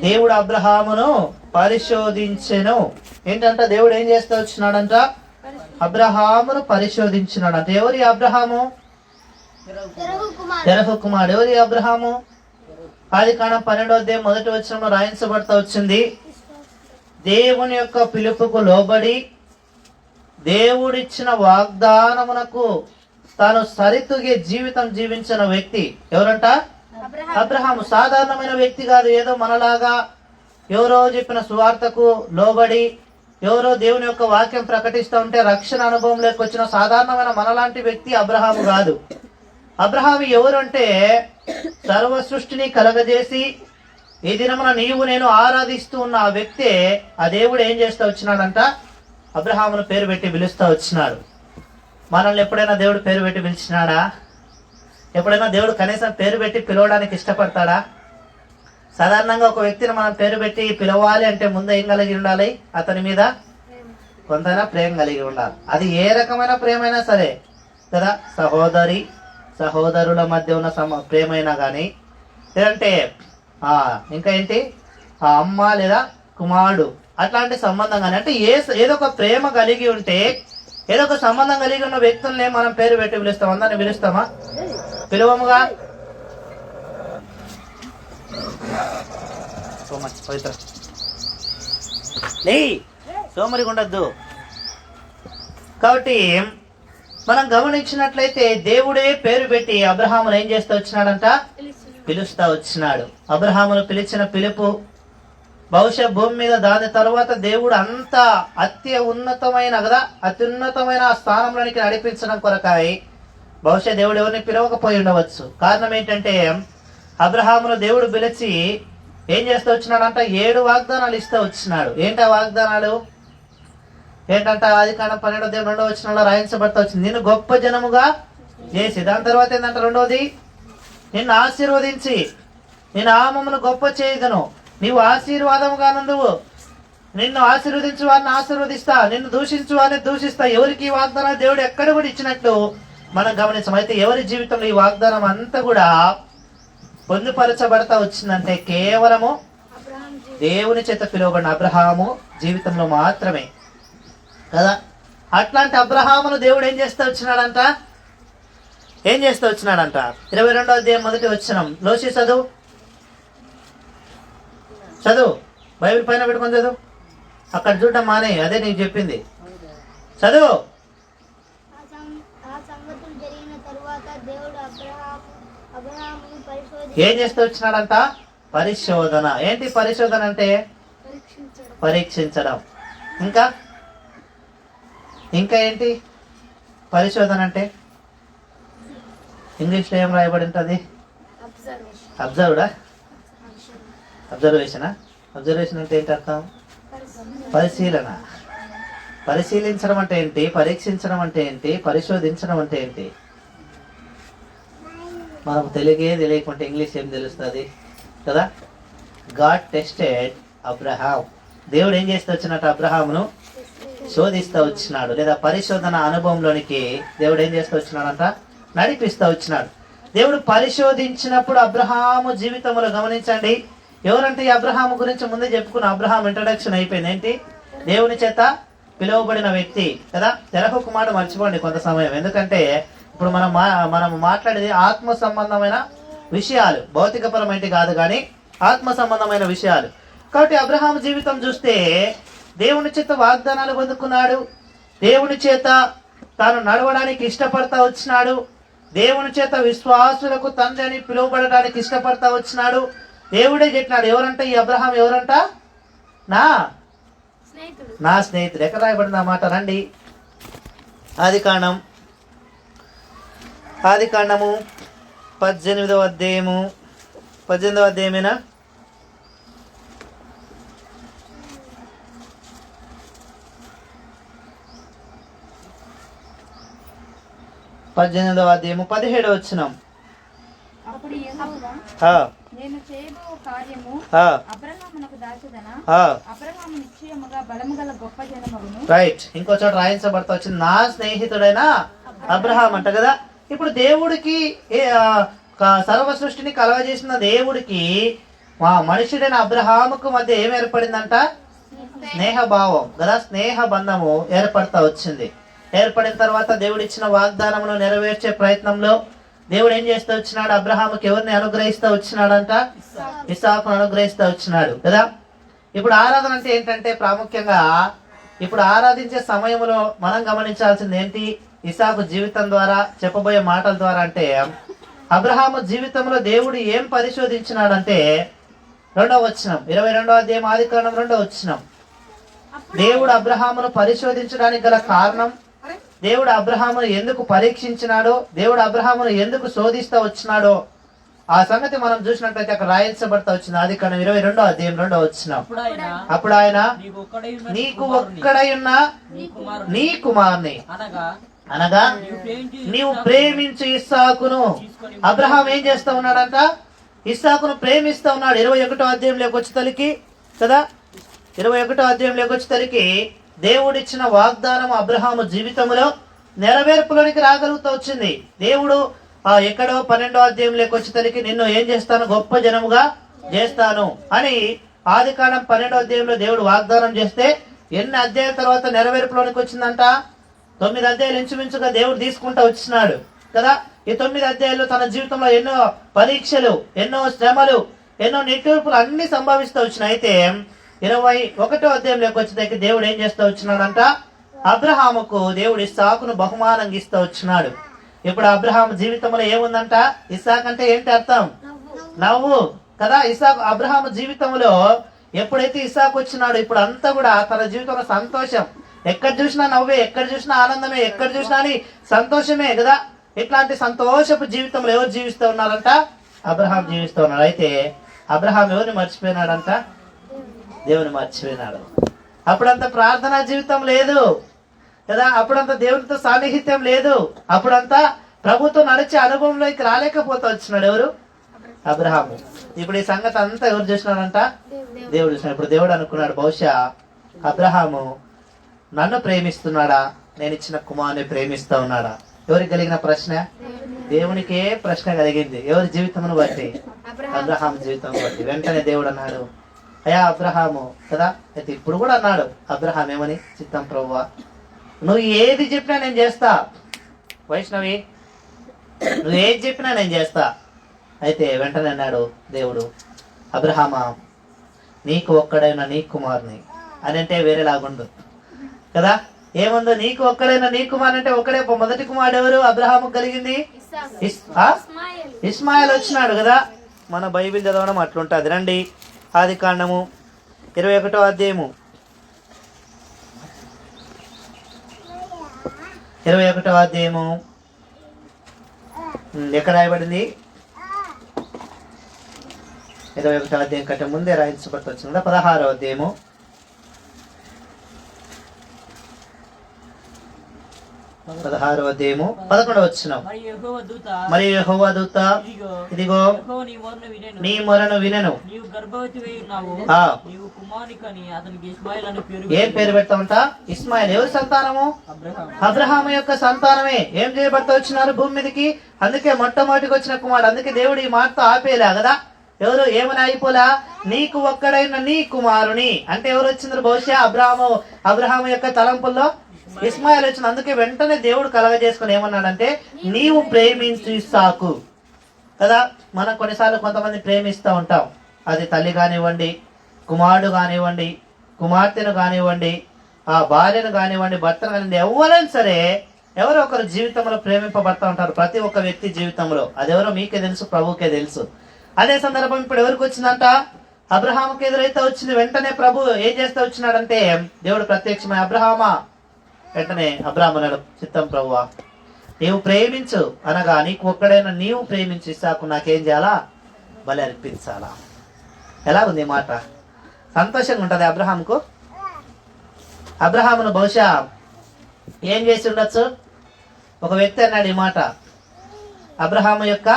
దేవుడు అబ్రహామును పరిశోధించెను. ఏంటంట? దేవుడు ఏం చేస్తూ వచ్చినాడంట? అబ్రహామును పరిశోధించినాడంట. ఎవరి అబ్రహాము? తెరహు కుమారుడు. ఎవరి అబ్రహాము? ఆదికాండం 12వ అధ్యాయం మొదటి వచనంలో రాయించబడతా వచ్చింది. దేవుని యొక్క పిలుపుకు లోబడి దేవుడిచ్చిన వాగ్దానమునకు తాను సరితూగే జీవితం జీవించిన వ్యక్తి ఎవరంట? అబ్రహాము. సాధారణమైన వ్యక్తి కాదు. ఏదో మనలాగా ఎవరో చెప్పిన సువార్తకు లోబడి ఎవరో దేవుని యొక్క వాక్యం ప్రకటిస్తూ ఉంటే రక్షణ అనుభవంలోకి వచ్చిన సాధారణమైన మనలాంటి వ్యక్తి అబ్రహాము కాదు. అబ్రహాము ఎవరు అంటే సర్వ సృష్టిని కలగజేసి ఈ దినమున నీవు నేను ఆరాధిస్తూ ఉన్న ఆ వ్యక్తే ఆ దేవుడు ఏం చేస్తూ వచ్చినాడంట? అబ్రహామును పేరు పెట్టి పిలుస్తూ వచ్చినాడు. మనల్ని ఎప్పుడైనా దేవుడు పేరు పెట్టి పిలిచినాడా? ఎప్పుడైనా దేవుడు కనీసం పేరు పెట్టి పిలవడానికి ఇష్టపడతాడా? సాధారణంగా ఒక వ్యక్తిని మనం పేరు పెట్టి పిలవాలి అంటే ముందు ఏం కలిగి ఉండాలి? అతని మీద కొంతైనా ప్రేమ కలిగి ఉండాలి. అది ఏ రకమైన ప్రేమైనా సరే కదా. సహోదరుల మధ్య ఉన్న ప్రేమైనా కానీ, లేదంటే ఇంకా ఏంటి అమ్మ లేదా కుమారుడు అట్లాంటి సంబంధం కానీ, అంటే ఏదో ఒక ప్రేమ కలిగి ఉంటే ఏదో ఒక సంబంధం కలిగి ఉన్న వ్యక్తుల్ని మనం పేరు పెట్టి పిలుస్తాం. అందరిని పిలుస్తామా? పిలువముగా. సో మచ్ పవిత్ర సోమరిగా ఉండద్దు. కాబట్టి మనం గమనించినట్లయితే దేవుడే పేరు పెట్టి అబ్రహామును ఏం చేస్తూ వచ్చినాడంట? పిలుస్తా వచ్చినాడు. అబ్రహామును పిలిచిన పిలుపు బహుశా భూమి మీద దాని తర్వాత దేవుడు అంత అత్యున్నతమైన స్థానంలోనికి నడిపించడం కొరకాయి బహుశా దేవుడు ఎవరిని పిలవకపోయి ఉండవచ్చు. కారణం ఏంటంటే అబ్రహామును దేవుడు పిలిచి ఏం చేస్తూ వచ్చినాడంట? 7 వాగ్దానాలు ఇస్తూ వచ్చినాడు. ఏంటి ఆ వాగ్దానాలు? ఏంటంట? ఆదికాండం 12వ అధ్యాయం 2వ వచనంలో రాయించబడతా వచ్చింది. నిన్ను గొప్ప జనముగా చేసి, దాని తర్వాత ఏంటంట? 2వది, నిన్ను ఆశీర్వదించి నేను నామమును గొప్ప చేయదును, నీవు ఆశీర్వాదముగా నుండువు, నిన్ను ఆశీర్వదించు వారిని ఆశీర్వదిస్తా, నిన్ను దూషించు వారిని దూషిస్తా. ఎవరికి ఈ వాగ్దానం దేవుడు ఎక్కడ కూడా ఇచ్చినట్లు మనం గమనించాం. అయితే ఎవరి జీవితంలో ఈ వాగ్దానం అంతా కూడా పొందుపరచబడతా వచ్చిందంటే కేవలము దేవుని చేత పిలువబడిన అబ్రహాము జీవితంలో మాత్రమే కదా. అట్లాంటి అబ్రహామును దేవుడు ఏం చేస్తూ వచ్చినాడంట? 22వ అధ్యాయం మొదటి వచనం. లోసి చదువు బైబిల్ పైన పెట్టుకొని చదువు. అక్కడ చూడటం మానే, అదే నీకు చెప్పింది. చదువు. ఏం చేస్తూ వచ్చినాడంట? పరిశోధన. ఏంటి పరిశోధన అంటే? పరీక్షించడం. ఇంకా ఇంకా ఏంటి పరిశోధన అంటే? ఇంగ్లీష్లో ఏం రాయబడి ఉంటుంది? అబ్జర్వ్డా? అబ్జర్వేషనా? అబ్జర్వేషన్ అంటే ఏంటి అర్థం? పరిశీలన. పరిశీలించడం అంటే ఏంటి? పరీక్షించడం అంటే ఏంటి? పరిశోధించడం అంటే ఏంటి? మనకు తెలుగే తెలియకుంటే ఇంగ్లీష్ ఏం తెలుస్తుంది కదా? God tested Abraham. దేవుడు ఏం చేస్తూ వచ్చినట్టు అబ్రహామును శోధిస్తూ వచ్చినాడు, లేదా పరిశోధన అనుభవంలోనికి దేవుడు ఏం చేస్తూ వచ్చినాడంట? నడిపిస్తూ వచ్చినాడు. దేవుడు పరిశోధించినప్పుడు అబ్రహాము జీవితంలో గమనించండి, ఎవరంటే ఈ అబ్రహాము గురించి ముందే చెప్పుకున్న అబ్రహాం ఇంట్రడక్షన్ అయిపోయింది. ఏంటి? దేవుని చేత పిలువబడిన వ్యక్తి కదా. తెరకు మాట మర్చిపోండి కొంత సమయం, ఎందుకంటే ఇప్పుడు మనం మాట్లాడేది ఆత్మ సంబంధమైన విషయాలు, భౌతికపరమైన కాదు కానీ ఆత్మ సంబంధమైన విషయాలు. కాబట్టి అబ్రహాం జీవితం చూస్తే దేవుని చేత వాగ్దానాలు పొందుకున్నాడు, దేవుని చేత తాను నడవడానికి ఇష్టపడతా వచ్చినాడు, దేవుని చేత విశ్వాసులకు తండ్రి అని పిలువబడడానికి ఇష్టపడతా వచ్చినాడు. దేవుడే చెప్పినాడు, ఎవరంట ఈ అబ్రహాం? ఎవరంట? నా స్నేహితుడు. ఎక్కడ రాయబడింది ఆ మాట? రండి, ఆదికాండము 18వ అధ్యాయము. 18వ అధ్యాయమేనా? 18వ అధ్యాయము 17వ వచనం. అప్పుడు యెహోవా, నేను చేయబో కార్యము అబ్రహామునకు దాచదనా? అబ్రహాము నిశ్చయముగా బలము గల గొప్ప జనమగును. రైట్. ఇంకో చోట రాయించబడతా వచ్చింది, నా స్నేహితుడైన అబ్రహాం అంట కదా. ఇప్పుడు దేవుడికి సర్వ సృష్టిని కలగజేసిన దేవుడికి మనుషుడైన అబ్రహాముకు మధ్య ఏం ఏర్పడిందంట? స్నేహభావం కదా, స్నేహ బంధము ఏర్పడతా వచ్చింది. ఏర్పడిన తర్వాత దేవుడు ఇచ్చిన వాగ్దానమును నెరవేర్చే ప్రయత్నంలో దేవుడు ఏం చేస్తూ వచ్చినాడు? అబ్రహాముకి ఎవరిని అనుగ్రహిస్తూ వచ్చినాడంట? ఇస్సాకును అనుగ్రహిస్తూ వచ్చినాడు కదా. ఇప్పుడు ఆరాధన అంటే ఏంటంటే ప్రాముఖ్యంగా ఇప్పుడు ఆరాధించే సమయంలో మనం గమనించాల్సింది ఏంటి? ఇస్సాకు జీవితం ద్వారా చెప్పబోయే మాటల ద్వారా అంటే అబ్రహాము జీవితంలో దేవుడు ఏం పరిశోధించినాడంటే 2వ వచనం, 22వ అధ్యాయం ఆదికాండం 2వ వచనం. దేవుడు అబ్రహామును పరిశోధించడానికి గల కారణం, దేవుడు అబ్రహామును ఎందుకు పరీక్షించినాడో, దేవుడు అబ్రహామును ఎందుకు శోధిస్తూ వచ్చినాడో ఆ సంగతి మనం చూసినట్లయితే అక్కడ రాయించబడతా వచ్చింది. ఆదికాండం 22వ అధ్యాయం 2వ వచనం. అప్పుడు ఆయన, నీకు ఒక్కడై ఉన్న నీ కుమారుని అనగా నీవు ప్రేమించు ఇస్సాకును. అబ్రహాం ఏం చేస్తా ఉన్నాడంట? ఇస్సాకును ప్రేమిస్తా ఉన్నాడు. 21వ అధ్యాయంలోకి వచ్చేసరికి కదా, 21వ అధ్యాయంలోకి వచ్చేసరికి దేవుడిచ్చిన వాగ్దానం అబ్రహాము జీవితంలో నెరవేర్పులోనికి రాగలుగుతూ వచ్చింది. దేవుడు ఎక్కడో 12వ అధ్యాయంలోకి వచ్చేసరికి నిన్ను ఏం చేస్తాను? గొప్ప జనముగా చేస్తాను అని ఆదికాండం 12వ అధ్యాయంలో దేవుడు వాగ్దానం చేస్తే ఎన్ని అధ్యాయాల తర్వాత నెరవేర్పులోనికి వచ్చిందంట? 9 అధ్యాయాలు ఇంచుమించుగా దేవుడు తీసుకుంటూ వచ్చినాడు కదా. ఈ 9 అధ్యాయాలు తన జీవితంలో ఎన్నో పరీక్షలు, ఎన్నో శ్రమలు, ఎన్నో నిట్టూర్పులు అన్ని సంభవిస్తూ వచ్చినాయి. అయితే 21వ అధ్యాయంలోకి వచ్చేసరికి దేవుడు ఏం చేస్తూ వచ్చినాడంట? అబ్రహాముకు దేవుడు ఇస్సాకును బహుమానంగా ఇస్తూ వచ్చినాడు. ఇప్పుడు అబ్రహాం జీవితంలో ఏముందంట? ఇస్సాక్ అంటే ఏంటి అర్థం? నవ్వు కదా. అబ్రహాము జీవితంలో ఎప్పుడైతే ఇస్సాకు వచ్చినాడు, ఇప్పుడు అంతా కూడా తన జీవితంలో సంతోషం. ఎక్కడ చూసినా నవ్వే, ఎక్కడ చూసినా ఆనందమే, ఎక్కడ చూసినా సంతోషమే కదా. ఇట్లాంటి సంతోషపు జీవితంలో ఎవరు జీవిస్తూ ఉన్నారంట? అబ్రహాం జీవిస్తూ ఉన్నాడు. అయితే అబ్రహాం ఎవరిని మర్చిపోయినాడంట? దేవుని మర్చిపోయినాడు. అప్పుడంత ప్రార్థనా జీవితం లేదు కదా, అప్పుడంతా దేవునితో సాన్నిహిత్యం లేదు, అప్పుడంతా ప్రభుతో నడిచే అనుభవంలోకి రాలేకపోతూ వచ్చినాడు. ఎవరు? అబ్రహాము. ఇప్పుడు ఈ సంగతి అంతా ఎవరు చూసినాడంట? దేవుడు చూసినాడు. ఇప్పుడు దేవుడు అనుకున్నాడు, బహుశా అబ్రహాము నన్ను ప్రేమిస్తున్నాడా, నేను ఇచ్చిన కుమారుని ప్రేమిస్తా ఉన్నాడా? ఎవరికి కలిగిన ప్రశ్న? దేవునికే ప్రశ్న కలిగింది. ఎవరి జీవితమును బట్టి? అబ్రహాం జీవితం బట్టి. వెంటనే దేవుడు అన్నాడు, అయ్యా అబ్రహాము కదా. అయితే ఇప్పుడు కూడా అన్నాడు అబ్రహాం ఏమని? చిత్తం ప్రభువా, నువ్వు ఏది చెప్పినా నేను చేస్తా. వైష్ణవి, నువ్వు ఏది చెప్పినా నేను చేస్తా. అయితే వెంటనే అన్నాడు దేవుడు, అబ్రహామా, నీకు ఒక్కడైనా నీ కుమారుని అని అంటే వేరేలాగుండు కదా. ఏముందో? నీకు ఒక్కడైనా నీ కుమారుని అంటే ఒకడే. మొదటి కుమారుడు ఎవరు అబ్రహాము కలిగింది? ఇస్మాయిల్ వచ్చినాడు కదా. మన బైబిల్ చదవడం అట్లుంటుంది. రండి, ఆదికాండము 21వ అధ్యాయము 21వ అధ్యాయము ఎక్కడ రాయబడింది? 21వ అధ్యాయం కంటే ముందే రాయించబడి వచ్చింది కదా. 16వ అధ్యాయము 11వ వచనం. మరియు యెహోవా దూత ఇదిగో నీ మొరను వినెను. ఏం పేరు పెడతా ఉంటా? ఇస్మాయిల్. ఎవరి సంతానము? అబ్రహాము యొక్క సంతానమే. ఏం చేయబడతా వచ్చినారు భూమి మీదకి? అందుకే మొట్టమొదటికి వచ్చిన కుమారుడు. అందుకే దేవుడు ఈ మాటతో ఆపేలా కదా. ఎవరు ఏమని అయిపోలా? నీకు ఒక్కడైన నీ కుమారుని. అంటే ఎవరు వచ్చిండ్రు? బహుశా అబ్రహాము యొక్క తలంపుల్లో ఇస్మాయిల్ వచ్చింది. అందుకే వెంటనే దేవుడు కలగజేసుకుని ఏమన్నాడంటే నీవు ప్రేమించు ఇస్సాకు కదా. మనం కొన్నిసార్లు కొంతమంది ప్రేమిస్తూ ఉంటాం. అది తల్లి కానివ్వండి, కుమారుడు కానివ్వండి, కుమార్తెను కానివ్వండి, ఆ భార్యను కానివ్వండి, భర్తను కానివ్వండి, ఎవరైనా సరే ఎవరో ఒకరు జీవితంలో ప్రేమింపబడతా ఉంటారు. ప్రతి ఒక్క వ్యక్తి జీవితంలో. అదెవరో మీకే తెలుసు, ప్రభువుకే తెలుసు. అదే సందర్భం ఇప్పుడు ఎవరికి వచ్చిందంట? అబ్రహాముకి ఎదురైతే వచ్చింది. వెంటనే ప్రభు ఏం చేస్తూ వచ్చినాడంటే దేవుడు ప్రత్యక్షమై అబ్రహామా, వెంటనే అబ్రహాము అన్నాడు, చిత్తం ప్రభువా, నీవు ప్రేమించు అనగా నీకు ఒక్కడైనా నీవు ప్రేమించు ఇస్సాకు నాకేం చేయాలా? బలి అర్పించాలా. ఎలా ఉంది మాట? సంతోషంగా ఉంటుంది అబ్రహాముకు. అబ్రహామును బహుశా ఏం చేసి ఉండొచ్చు? ఒక వ్యక్తి అన్నాడు ఈ మాట. అబ్రహాము యొక్క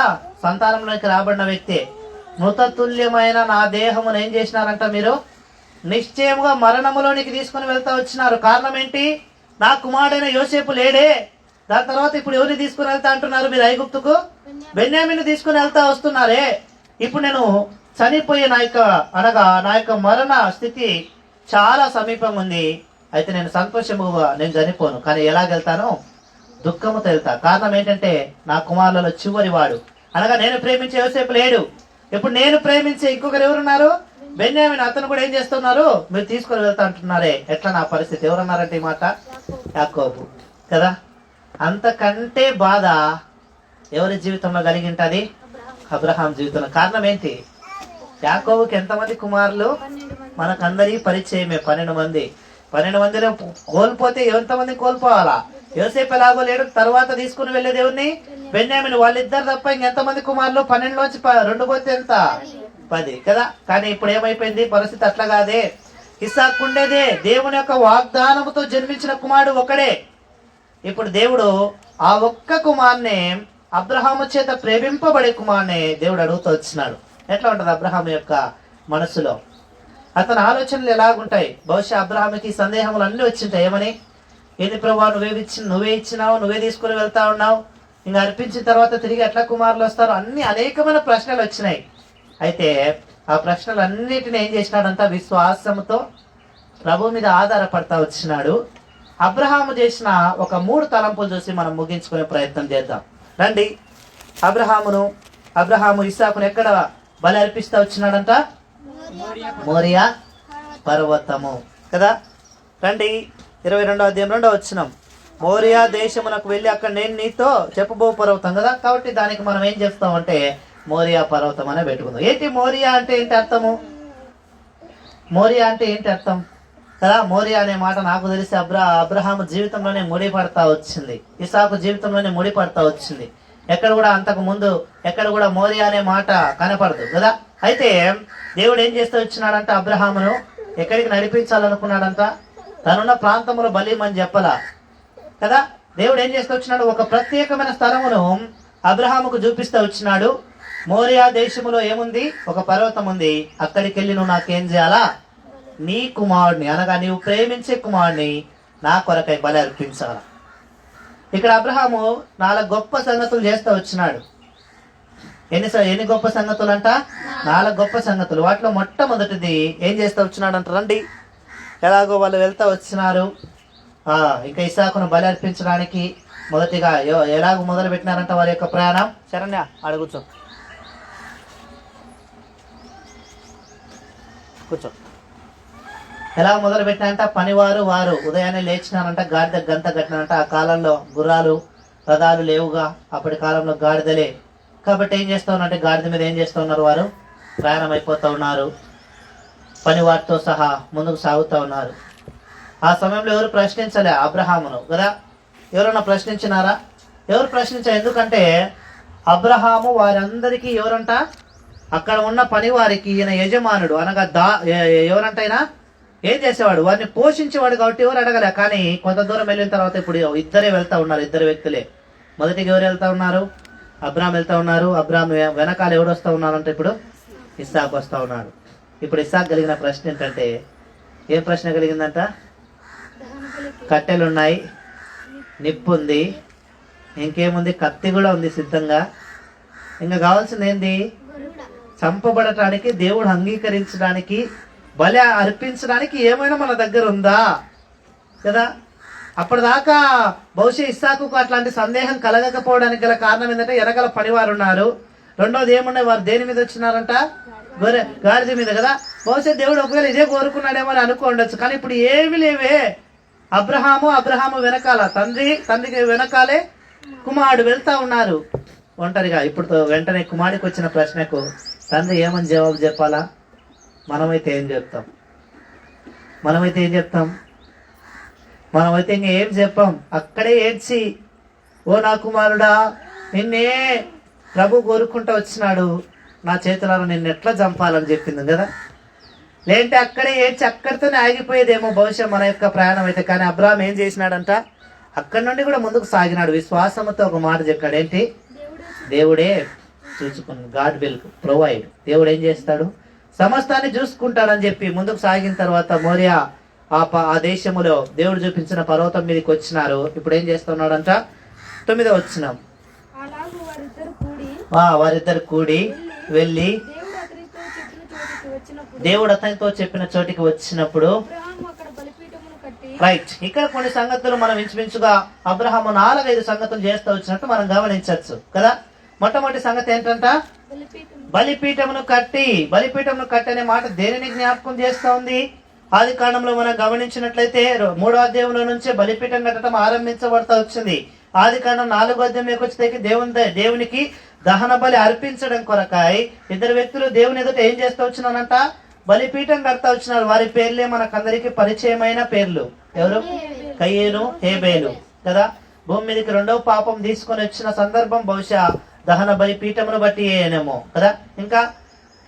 సంతానంలోకి రాబడిన వ్యక్తి, మృతతుల్యమైన నా దేహమును ఏం చేసినారంట మీరు? నిశ్చయముగా మరణములోనికి తీసుకుని వెళ్తా వచ్చినారు. కారణం ఏంటి? నా కుమారుడైన యోసేపు లేడే. దాని తర్వాత ఇప్పుడు ఎవరిని తీసుకుని వెళ్తా అంటున్నారు మీరు? ఐగుప్తుకు బెన్యామీను తీసుకుని వెళ్తా వస్తున్నారే. ఇప్పుడు నేను చనిపోయే నా యొక్క మరణ స్థితి చాలా సమీపంగా ఉంది. అయితే నేను సంతోషముగా నేను చనిపోను, కానీ ఎలాగెళ్తాను? దుఃఖముతో వెళ్తా. కారణం ఏంటంటే నా కుమారులలో చివరి వాడు అనగా నేను ప్రేమించే యోసేపు లేడు. ఇప్పుడు నేను ప్రేమించే ఇంకొకరు ఎవరున్నారు? బెన్యామీను. అతను కూడా ఏం చేస్తున్నారు? మీరు తీసుకొని వెళ్తా అంటున్నారే. ఎట్లా నా పరిస్థితి? ఎవరన్నారంటే ఈ మాట? యాకోబు కదా. అంతకంటే బాధ ఎవరి జీవితంలో కలిగింటది? అబ్రహాం జీవితంలో. కారణం ఏంటి? యాకోబుకి ఎంతమంది కుమారులు? మనకందరి పరిచయమే. 12 మంది. 12 మందిలో కోల్పోతే ఎంతమంది కోల్పోవాలా? యోసేపు ఎలాగో లేడు. తర్వాత తీసుకుని వెళ్ళేది ఎవరిని? బెన్యామీను. వాళ్ళిద్దరు తప్ప ఇంకెంతమంది కుమారులు? 12లోంచి 2 పోతే ఎంత? 10 కదా. కానీ ఇప్పుడు ఏమైపోయింది పరిస్థితి? అట్లా కాదే. ఇస్సాకు ఉండేదే దేవుని యొక్క వాగ్దానముతో జన్మించిన కుమారుడు ఒకడే. ఇప్పుడు దేవుడు ఆ ఒక్క కుమార్నే, అబ్రహాము చేత ప్రేమింపబడే కుమార్నే దేవుడు అడుగుతూ వచ్చినాడు. ఎట్లా ఉంటది అబ్రహాము యొక్క మనసులో? అతని ఆలోచనలు ఎలాగుంటాయి? బహుశా అబ్రహాముకి సందేహములు అన్నీ వచ్చింటాయి. ఏమని? ఏంది ప్రభా, నువ్వే ఇచ్చినావు, నువ్వే తీసుకుని వెళ్తా ఉన్నావు, ఇంకా అర్పించిన తర్వాత తిరిగి ఎట్లా కుమారులు వస్తారు? అన్ని అనేకమైన ప్రశ్నలు వచ్చినాయి. అయితే ఆ ప్రశ్నలన్నిటిని ఏం చేసినాడంతా? విశ్వాసంతో ప్రభు మీద ఆధారపడతా వచ్చినాడు. అబ్రహాము చేసిన ఒక 3 తలంపులు చూసి మనం ముగించుకునే ప్రయత్నం చేద్దాం రండి. అబ్రహాము ఇస్సాకును ఎక్కడ బలి అర్పిస్తా వచ్చినాడంట? మోరియా పర్వతము కదా. రండి 22వ అధ్యాయం 2వ వచనం. మోరియా దేశమునకు వెళ్ళి అక్కడ నేను నీతో చెప్పబో పర్వతం కదా. కాబట్టి దానికి మనం ఏం చేస్తామంటే మోరియా పర్వతం అనే పెట్టుకుందాం. ఏంటి మోరియా అంటే ఏంటి అర్థము? మోరియా అంటే ఏంటి అర్థం కదా. మోరియా అనే మాట నాకు తెలిసి అబ్రహాము జీవితంలోనే ముడిపడతా వచ్చింది, ఇస్సాకు జీవితంలోనే ముడిపడతా వచ్చింది. ఎక్కడ కూడా అంతకు ముందు ఎక్కడ కూడా మోరియా అనే మాట కనపడదు కదా. అయితే దేవుడు ఏం చేస్తూ వచ్చినాడంట? అబ్రహామును ఎక్కడికి నడిపించాలనుకున్నాడంట? తనున్న ప్రాంతంలో బలిమని చెప్పలా కదా. దేవుడు ఏం చేస్తూ వచ్చినాడు? ఒక ప్రత్యేకమైన స్థలమును అబ్రహాముకు చూపిస్తూ వచ్చినాడు. మోరియా దేశములో ఏముంది? ఒక పర్వతం ఉంది. అక్కడికి వెళ్ళి నువ్వు నాకేం చేయాలా? నీ కుమారుడిని అనగా నీవు ప్రేమించే కుమారుడిని నా కొరకై బలి అర్పించాలా. ఇక్కడ అబ్రహాము 4 గొప్ప సంగతులు చేస్తూ వచ్చినాడు. ఎన్ని గొప్ప సంగతులు అంట? 4 గొప్ప సంగతులు. వాటిలో మొట్టమొదటిది ఏం చేస్తూ వచ్చినాడు అంట? రండి. ఎలాగో వాళ్ళు వెళ్తా వచ్చినారు. ఇంకా ఇస్సాకును బలి అర్పించడానికి మొదటిగా ఎలాగో మొదలు పెట్టినారంట వారి యొక్క ప్రయాణం. శరణ్య అడుగుచో కూర్చో. ఎలా మొదలు పెట్టినారంట? పనివారు ఉదయాన్నే లేచినారంట, గాడిద గంత కట్టినారంట. ఆ కాలంలో గుర్రాలు రథాలు లేవుగా, అప్పటి కాలంలో గాడిదలే. కాబట్టి ఏం చేస్తూ ఉన్నారంటే గాడిద మీద ఏం చేస్తూ ఉన్నారు? వారు ప్రయాణం అయిపోతూ ఉన్నారు. పని వాటితో సహా ముందుకు సాగుతూ ఉన్నారు. ఆ సమయంలో ఎవరు ప్రశ్నించలే అబ్రహామును కదా. ఎవరన్నా ప్రశ్నించినారా? ఎవరు ప్రశ్నించారు? ఎందుకంటే అబ్రహాము వారందరికీ ఎవరంట, అక్కడ ఉన్న పని వారికి ఈయన యజమానుడు అనగా ఎవరంటైనా ఏం చేసేవాడు, వారిని పోషించేవాడు కాబట్టి ఎవరు అడగలే. కానీ కొంత దూరం వెళ్ళిన తర్వాత ఇప్పుడు ఇద్దరే వెళ్తా ఉన్నారు, ఇద్దరు వ్యక్తులే. మొదటికి ఎవరు వెళ్తా ఉన్నారు? అబ్రాహాం వెళ్తా ఉన్నారు. అబ్రాహాం వెనకాల ఎవడు వస్తూ ఉన్నారంటే ఇప్పుడు ఇస్సాకు వస్తూ ఉన్నాడు. ఇప్పుడు ఇస్సాకు కలిగిన ప్రశ్న ఏంటంటే, ఏం ప్రశ్న కలిగిందంట? కట్టెలున్నాయి, నిప్పు ఉంది, ఇంకేముంది, కత్తి కూడా ఉంది సిద్ధంగా. ఇంకా కావాల్సింది ఏంది? చంపబడటానికి, దేవుడు అంగీకరించడానికి, బలి అర్పించడానికి ఏమైనా మన దగ్గర ఉందా కదా. అప్పటిదాకా బహుశా ఇస్సాకుకు అట్లాంటి సందేహం కలగకపోవడానికి గల కారణం ఏంటంటే వెనకాల పనివారు ఉన్నారు. రెండోది ఏమున్నాయి, వారు దేని మీద వచ్చినారంట? గాడిద మీద కదా. బహుశా దేవుడు ఒకవేళ ఇదే కోరుకున్నాడేమో అని అనుకోండొచ్చు. కానీ ఇప్పుడు ఏమి లేవే. అబ్రహాము వెనకాల తండ్రికి వెనకాలే కుమారుడు వెళ్తా ఉన్నారు ఒంటరిగా. ఇప్పుడు వెంటనే కుమారుడికి వచ్చిన ప్రశ్నకు తండ్రి ఏమని జవాబు చెప్పాలా? మనమైతే ఏం చెప్తాం? మనమైతే ఇంకా ఏం చెప్పాం. అక్కడే ఏడ్చి, ఓ నా కుమారుడా, నిన్నే ప్రభు కోరుకుంటూ వచ్చినాడు, నా చేతులలో నిన్ను ఎట్లా చంపాలని చెప్పింది కదా. లేదంటే అక్కడే ఏడ్చి అక్కడితోనే ఆగిపోయేదేమో బహుశా మన యొక్క ప్రయాణం అయితే. కానీ అబ్రాహాం ఏం చేసినాడంట? అక్కడి నుండి కూడా ముందుకు సాగినాడు. విశ్వాసంతో ఒక మాట చెప్పాడు. ఏంటి? దేవుడే చూసుకుని, గాడ్ విల్ ప్రొవైడ్. దేవుడు ఏం చేస్తాడు? సమస్తాన్ని చూసుకుంటాడని చెప్పి ముందుకు సాగిన తర్వాత మోరియా ఆ దేశములో దేవుడు చూపించిన పర్వతం మీదకి వచ్చినారు. ఇప్పుడు ఏం చేస్తున్నాడంట? 9వ వచనం. వారిద్దరు కూడి వెళ్ళి దేవుడు అతనితో చెప్పిన చోటికి వచ్చినప్పుడు, రైట్, ఇక్కడ కొన్ని సంగతులు మనం ఇంచుమించుగా అబ్రహాము 4-5 సంగతులు చేస్తూ వచ్చినట్టు మనం గమనించవచ్చు కదా. మొట్టమొదటి సంగతి ఏంటంట? బలిపీఠమును కట్టి అనే మాట దేనిని జ్ఞాపకం చేస్తా ఉంది? ఆది కాండంలో మనం గమనించినట్లయితే 3వ అధ్యాయంలో నుంచే బలిపీఠం కట్టడం ఆరంభించబడతా వచ్చింది. ఆది కాండం 4వ అధ్యాయంలోకి వచ్చేసరికి దేవునికి దహన బలి అర్పించడం కొరకాయి ఇద్దరు వ్యక్తులు దేవుని ఎదుట ఏం చేస్తూ వచ్చినారంట? బలిపీఠం కడతా వచ్చినారు. వారి పేర్లే మనకందరికి పరిచయమైన పేర్లు. ఎవరు? కయ్యేను, హేబేలు కదా. భూమి మీదకి 2వ పాపం తీసుకొని వచ్చిన సందర్భం బహుశా దహన బలిపీఠమును బట్టి ఏనేమో కదా.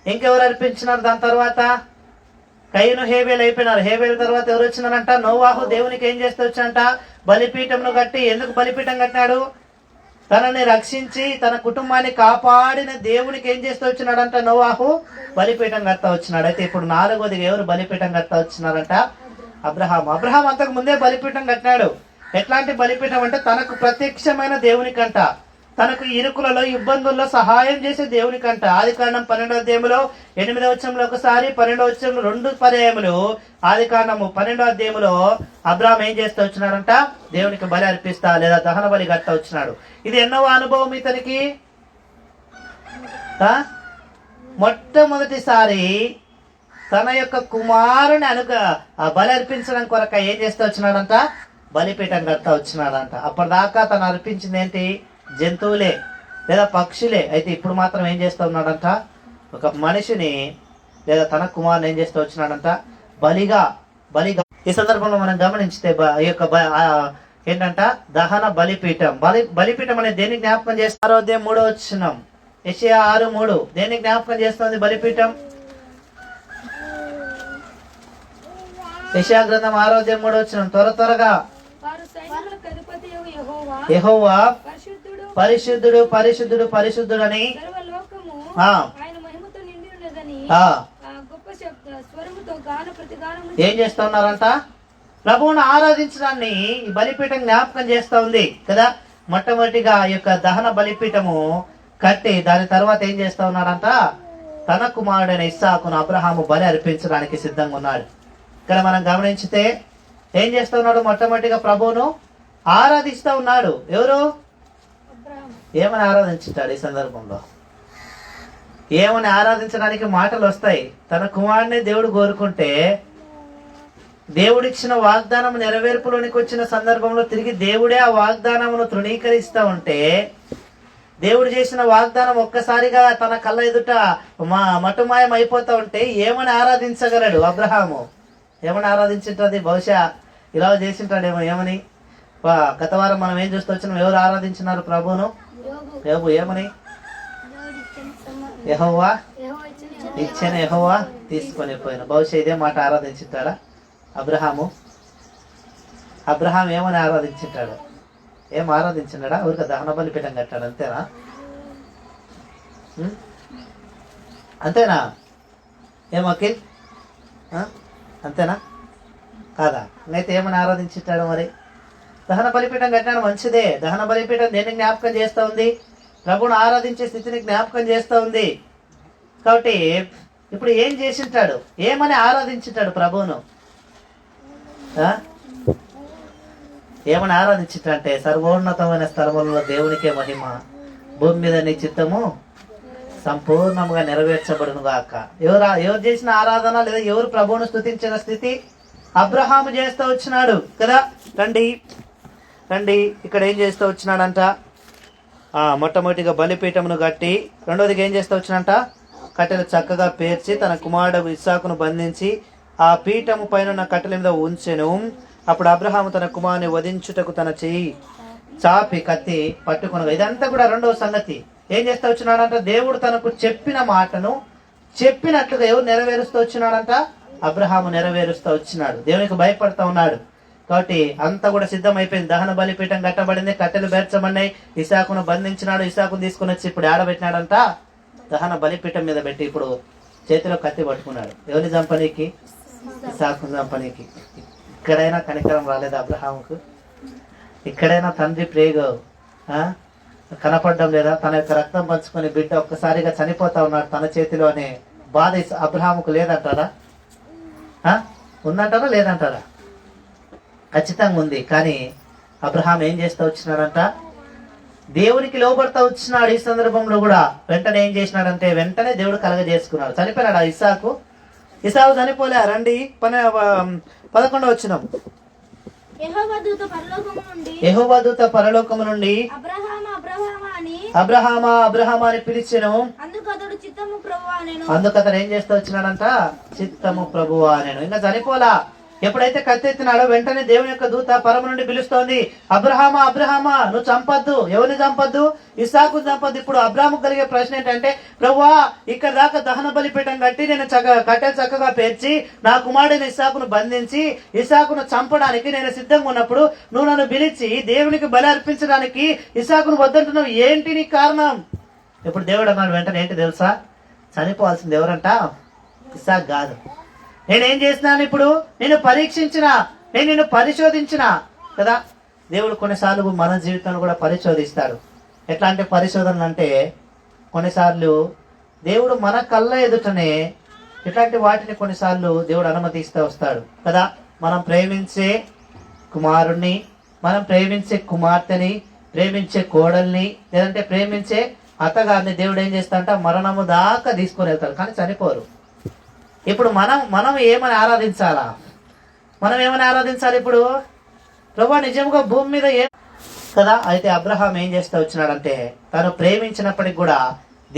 ఇంకెవరు అర్పించినారు దాని తర్వాత? కయ్యను, హేబేలు అయిపోయినారు. హేబేలు తర్వాత ఎవరు వచ్చినారంట? నోవాహు దేవునికి ఏం చేస్తూ వచ్చానంట? బలిపీఠమును కట్టి. ఎందుకు బలిపీఠం కట్టినాడు? తనని రక్షించి తన కుటుంబాన్ని కాపాడిన దేవునికి ఏం చేస్తూ వచ్చినాడంట? నోవాహు బలిపీఠం కడతా వచ్చినాడు. అయితే ఇప్పుడు 4వదిగా ఎవరు బలిపీఠం కడతా వచ్చినారంట? అబ్రహాం అంతకు ముందే బలిపీఠం కట్టినాడు. ఎట్లాంటి బలిపీఠం అంటే తనకు ప్రత్యక్షమైన దేవునికంట, తనకు ఇరుకులలో ఇబ్బందుల్లో సహాయం చేసే దేవునికంట. ఆది కాండం 12వ అధ్యాయంలో 8వ వచనంలో ఒకసారి, 12వ వచనంలో 2 పర్యాయములు. ఆది కాండము 12వ అధ్యాయంలో అబ్రహాం ఏం చేస్తూ వచ్చినాడంట? దేవునికి బలి అర్పిస్తా లేదా దహన బలి కడతా వచ్చినాడు. ఇది ఎన్నో అనుభవం ఇతనికి? మొట్టమొదటిసారి తన యొక్క కుమారుని బలి అర్పించడం కొరక ఏం చేస్తూ వచ్చినాడంట? బలిపీఠం కడతా వచ్చినాడంట. అప్పటిదాకా తను అర్పించింది ఏంటి? జంతువులే లేదా పక్షులే. అయితే ఇప్పుడు మాత్రం ఏం చేస్తూ ఉన్నాడంట? ఒక మనిషిని లేదా తన కుమారుని ఏం చేస్తూ వచ్చినాడంట? బలిగా. ఈ సందర్భంలో మనం గమనించితే ఈ యొక్క ఏంటంట? దహన బలిపీఠం. బలిపీఠం అనేది దేన్ని జ్ఞాపకం చేస్తారు? 6వ అధ్యాయం 3వ వచనం, యెషయా 6:3. దేన్ని జ్ఞాపకం చేస్తుంది బలిపీఠం? యెషయా గ్రంథం 6వ అధ్యాయం 3వ వచనం. త్వరగా యెహోవా పరిశుద్ధుడు పరిశుద్ధుడు పరిశుద్ధుడు అని ఏం చేస్తా ఉన్నారంట? ప్రభువును ఆరాధించడాన్ని ఈ బలిపీఠం జ్ఞాపకం చేస్తా ఉంది కదా. మొట్టమొదటిగా ఈ యొక్క దహన బలిపీఠము కట్టి దాని తర్వాత ఏం చేస్తా ఉన్నాడంట? తన కుమారుడైన ఇస్సాకును అబ్రహాము బలి అర్పించడానికి సిద్ధంగా ఉన్నాడు. ఇక్కడ మనం గమనించితే ఏం చేస్తా ఉన్నాడు? మొట్టమొదటిగా ప్రభువును ఆరాధిస్తా ఉన్నాడు. ఎవరు? ఏమని ఆరాధించుతాడు? ఈ సందర్భంలో ఏమని ఆరాధించడానికి మాటలు వస్తాయి. తన కుమారుడిని దేవుడు కోరుకుంటే దేవుడిచ్చిన వాగ్దానం నెరవేర్పులోనికి వచ్చిన సందర్భంలో తిరిగి దేవుడే ఆ వాగ్దానమును తృణీకరిస్తా ఉంటే దేవుడు చేసిన వాగ్దానం ఒక్కసారిగా తన కళ్ళ ఎదుట మటుమాయం అయిపోతా ఉంటే ఏమని ఆరాధించగలడు అబ్రహాము? ఏమని ఆరాధించింటది? బహుశా ఇలా చేసింటాడేమో. ఏమని? గత వారం మనం ఏం చూస్తూ వచ్చినాం? ఎవరు ఆరాధించినారు ప్రభువును? ఏమని? యెహోవా ఇచ్చిన, యెహోవా తీసుకొని పోయిన. బహుశా ఇదే మాట ఆరాధించుంటాడా అబ్రహాము? అబ్రహాం ఏమని ఆరాధించుంటాడు? ఏం ఆరాధించినాడా? ఊరిక దహన బలిపీఠం కట్టాడు, అంతేనా? అంతేనా? ఏం అఖిల్, అంతేనా కాదా? అయితే ఏమని ఆరాధించుంటాడు మరి? దహన బలిపీఠం కట్టాడు, మంచిదే. దహన బలిపీఠం దేన్ని జ్ఞాపకం చేస్తూ ఉంది? ప్రభువును ఆరాధించే స్థితిని జ్ఞాపకం చేస్తూ ఉంది. కాబట్టి ఇప్పుడు ఏం చేసింటాడు? ఏమని ఆరాధించుంటాడు ప్రభువును? ఏమని ఆరాధించుంటే, సర్వోన్నతమైన స్థలములలో దేవునికే మహిమ, భూమి మీద నీ చిత్తము సంపూర్ణంగా నెరవేర్చబడును గాక. ఎవరు చేసిన ఆరాధన, లేదా ఎవరు ప్రభువును స్తుతించిన స్థితి? అబ్రహాము చేస్తూ వచ్చినాడు కదా. రండి ఇక్కడ ఏం చేస్తూ వచ్చినాడంట? మొట్టమొదటిగా బలిపీఠమును కట్టి, రెండోదిగా ఏం చేస్తూ వచ్చినంట? కట్టెలు చక్కగా పేర్చి తన కుమారుడు ఇస్సాకును బంధించి ఆ పీఠము పైన ఉన్న కట్టెల మీద ఉంచెను. అప్పుడు అబ్రహాము తన కుమారుని వధించుటకు తన చెయ్యి చాపి కత్తి పట్టుకునగా. ఇదంతా కూడా రెండవ సంగతి. ఏం చేస్తూ వచ్చినాడంట? దేవుడు తనకు చెప్పిన మాటను చెప్పినట్లుగా ఎవరు నెరవేరుస్తూ వచ్చినాడంట? అబ్రహాము నెరవేరుస్తూ వచ్చినాడు. దేవునికి భయపడతా ఉన్నాడు. కాబట్టి అంతా కూడా సిద్ధం అయిపోయింది. దహన బలిపీఠం కట్టబడింది, కట్టెలు బెర్చమన్నాయి, ఇసాకును బంధించినాడు. ఇసాకును తీసుకుని వచ్చి ఇప్పుడు ఆడబెట్టినాడంట? దహన బలిపీఠం మీద పెట్టి ఇప్పుడు చేతిలో కత్తి పట్టుకున్నాడు. ఎవరిని చంపనీకి? ఇసాకును చంపనీకి. ఇక్కడైనా కనికరం రాలేదు అబ్రహాముకు? ఇక్కడైనా తండ్రి ప్రేగ కనపడడం లేదా? తన యొక్క రక్తం పంచుకొని బిడ్డ ఒక్కసారిగా చనిపోతా ఉన్నాడు తన చేతిలో అనే బాధ అబ్రహాముకు లేదంటారా? ఉందంటారా లేదంటారా? ఖచ్చితంగా ఉంది. కానీ అబ్రహాం ఏం చేస్తూ వచ్చినాడంట? దేవునికి లోబడతా వచ్చినాడు. ఈ సందర్భంలో కూడా వెంటనే ఏం చేసినాడంటే, వెంటనే దేవుడు కలగజేసుకున్నాడు. చనిపోయినాడు ఇస్సాకు? ఇస్సాకు చనిపోలే. రండి 11వ వచనం. యెహోవా దూత పరలోకము నుండి అబ్రహామా అబ్రహామా అని పిలిచెను. అందుకు అతను ఏం చేస్తూ వచ్చినాడంట? చిత్తము ప్రభువా నేను. ఇంకా చనిపోలా. ఎప్పుడైతే కత్తెత్తినాడో వెంటనే దేవుని యొక్క దూత పరమ నుండి పిలుస్తోంది, అబ్రహామా అబ్రహామా నువ్వు చంపద్దు. ఎవరిని చంపద్దు? ఇస్సాకు చంపద్దు. ఇప్పుడు అబ్రహాము కలిగే ప్రశ్న ఏంటంటే, ప్రభువా ఇక్కడ దాకా దహన బలిపీఠం కట్టి నేను కట్టెలు చక్కగా పేర్చి నా కుమారుడిని ఇస్సాకును బంధించి ఇస్సాకును చంపడానికి నేను సిద్ధంగా ఉన్నప్పుడు నువ్వు నన్ను పిలిచి దేవునికి బలి అర్పించడానికి ఇస్సాకును వద్దంటున్నావు, ఏంటి నీ కారణం? ఇప్పుడు దేవుడు అన్నాడు వెంటనే, ఏంటి తెలుసా? చనిపోవాల్సింది ఎవరంట? ఇస్సాకు కాదు. నేనేం చేసినాను? ఇప్పుడు నేను పరీక్షించిన, నేను నిన్ను పరిశోధించిన కదా. దేవుడు కొన్నిసార్లు మన జీవితాన్ని కూడా పరిశోధిస్తాడు. ఎట్లాంటి పరిశోధనలు అంటే, కొన్నిసార్లు దేవుడు మన కళ్ళ ఎదుటనే ఇట్లాంటి వాటిని కొన్నిసార్లు దేవుడు అనుమతిస్తూ వస్తాడు కదా. మనం ప్రేమించే కుమారుణ్ణి, మనం ప్రేమించే కుమార్తెని, ప్రేమించే కోడల్ని, లేదంటే ప్రేమించే అత్తగారిని దేవుడు ఏం చేస్తాడంట? మరణము దాకా తీసుకొని వెళ్తాడు, కానీ చనిపోరు. ఇప్పుడు మనం ఏమని ఆరాధించాలా? మనం ఏమని ఆరాధించాలి ఇప్పుడు? ప్రభువా నిజంగా భూమి మీద కదా. అయితే అబ్రహాం ఏం చేస్తూ వచ్చినాడంటే, తను ప్రేమించినప్పటికి కూడా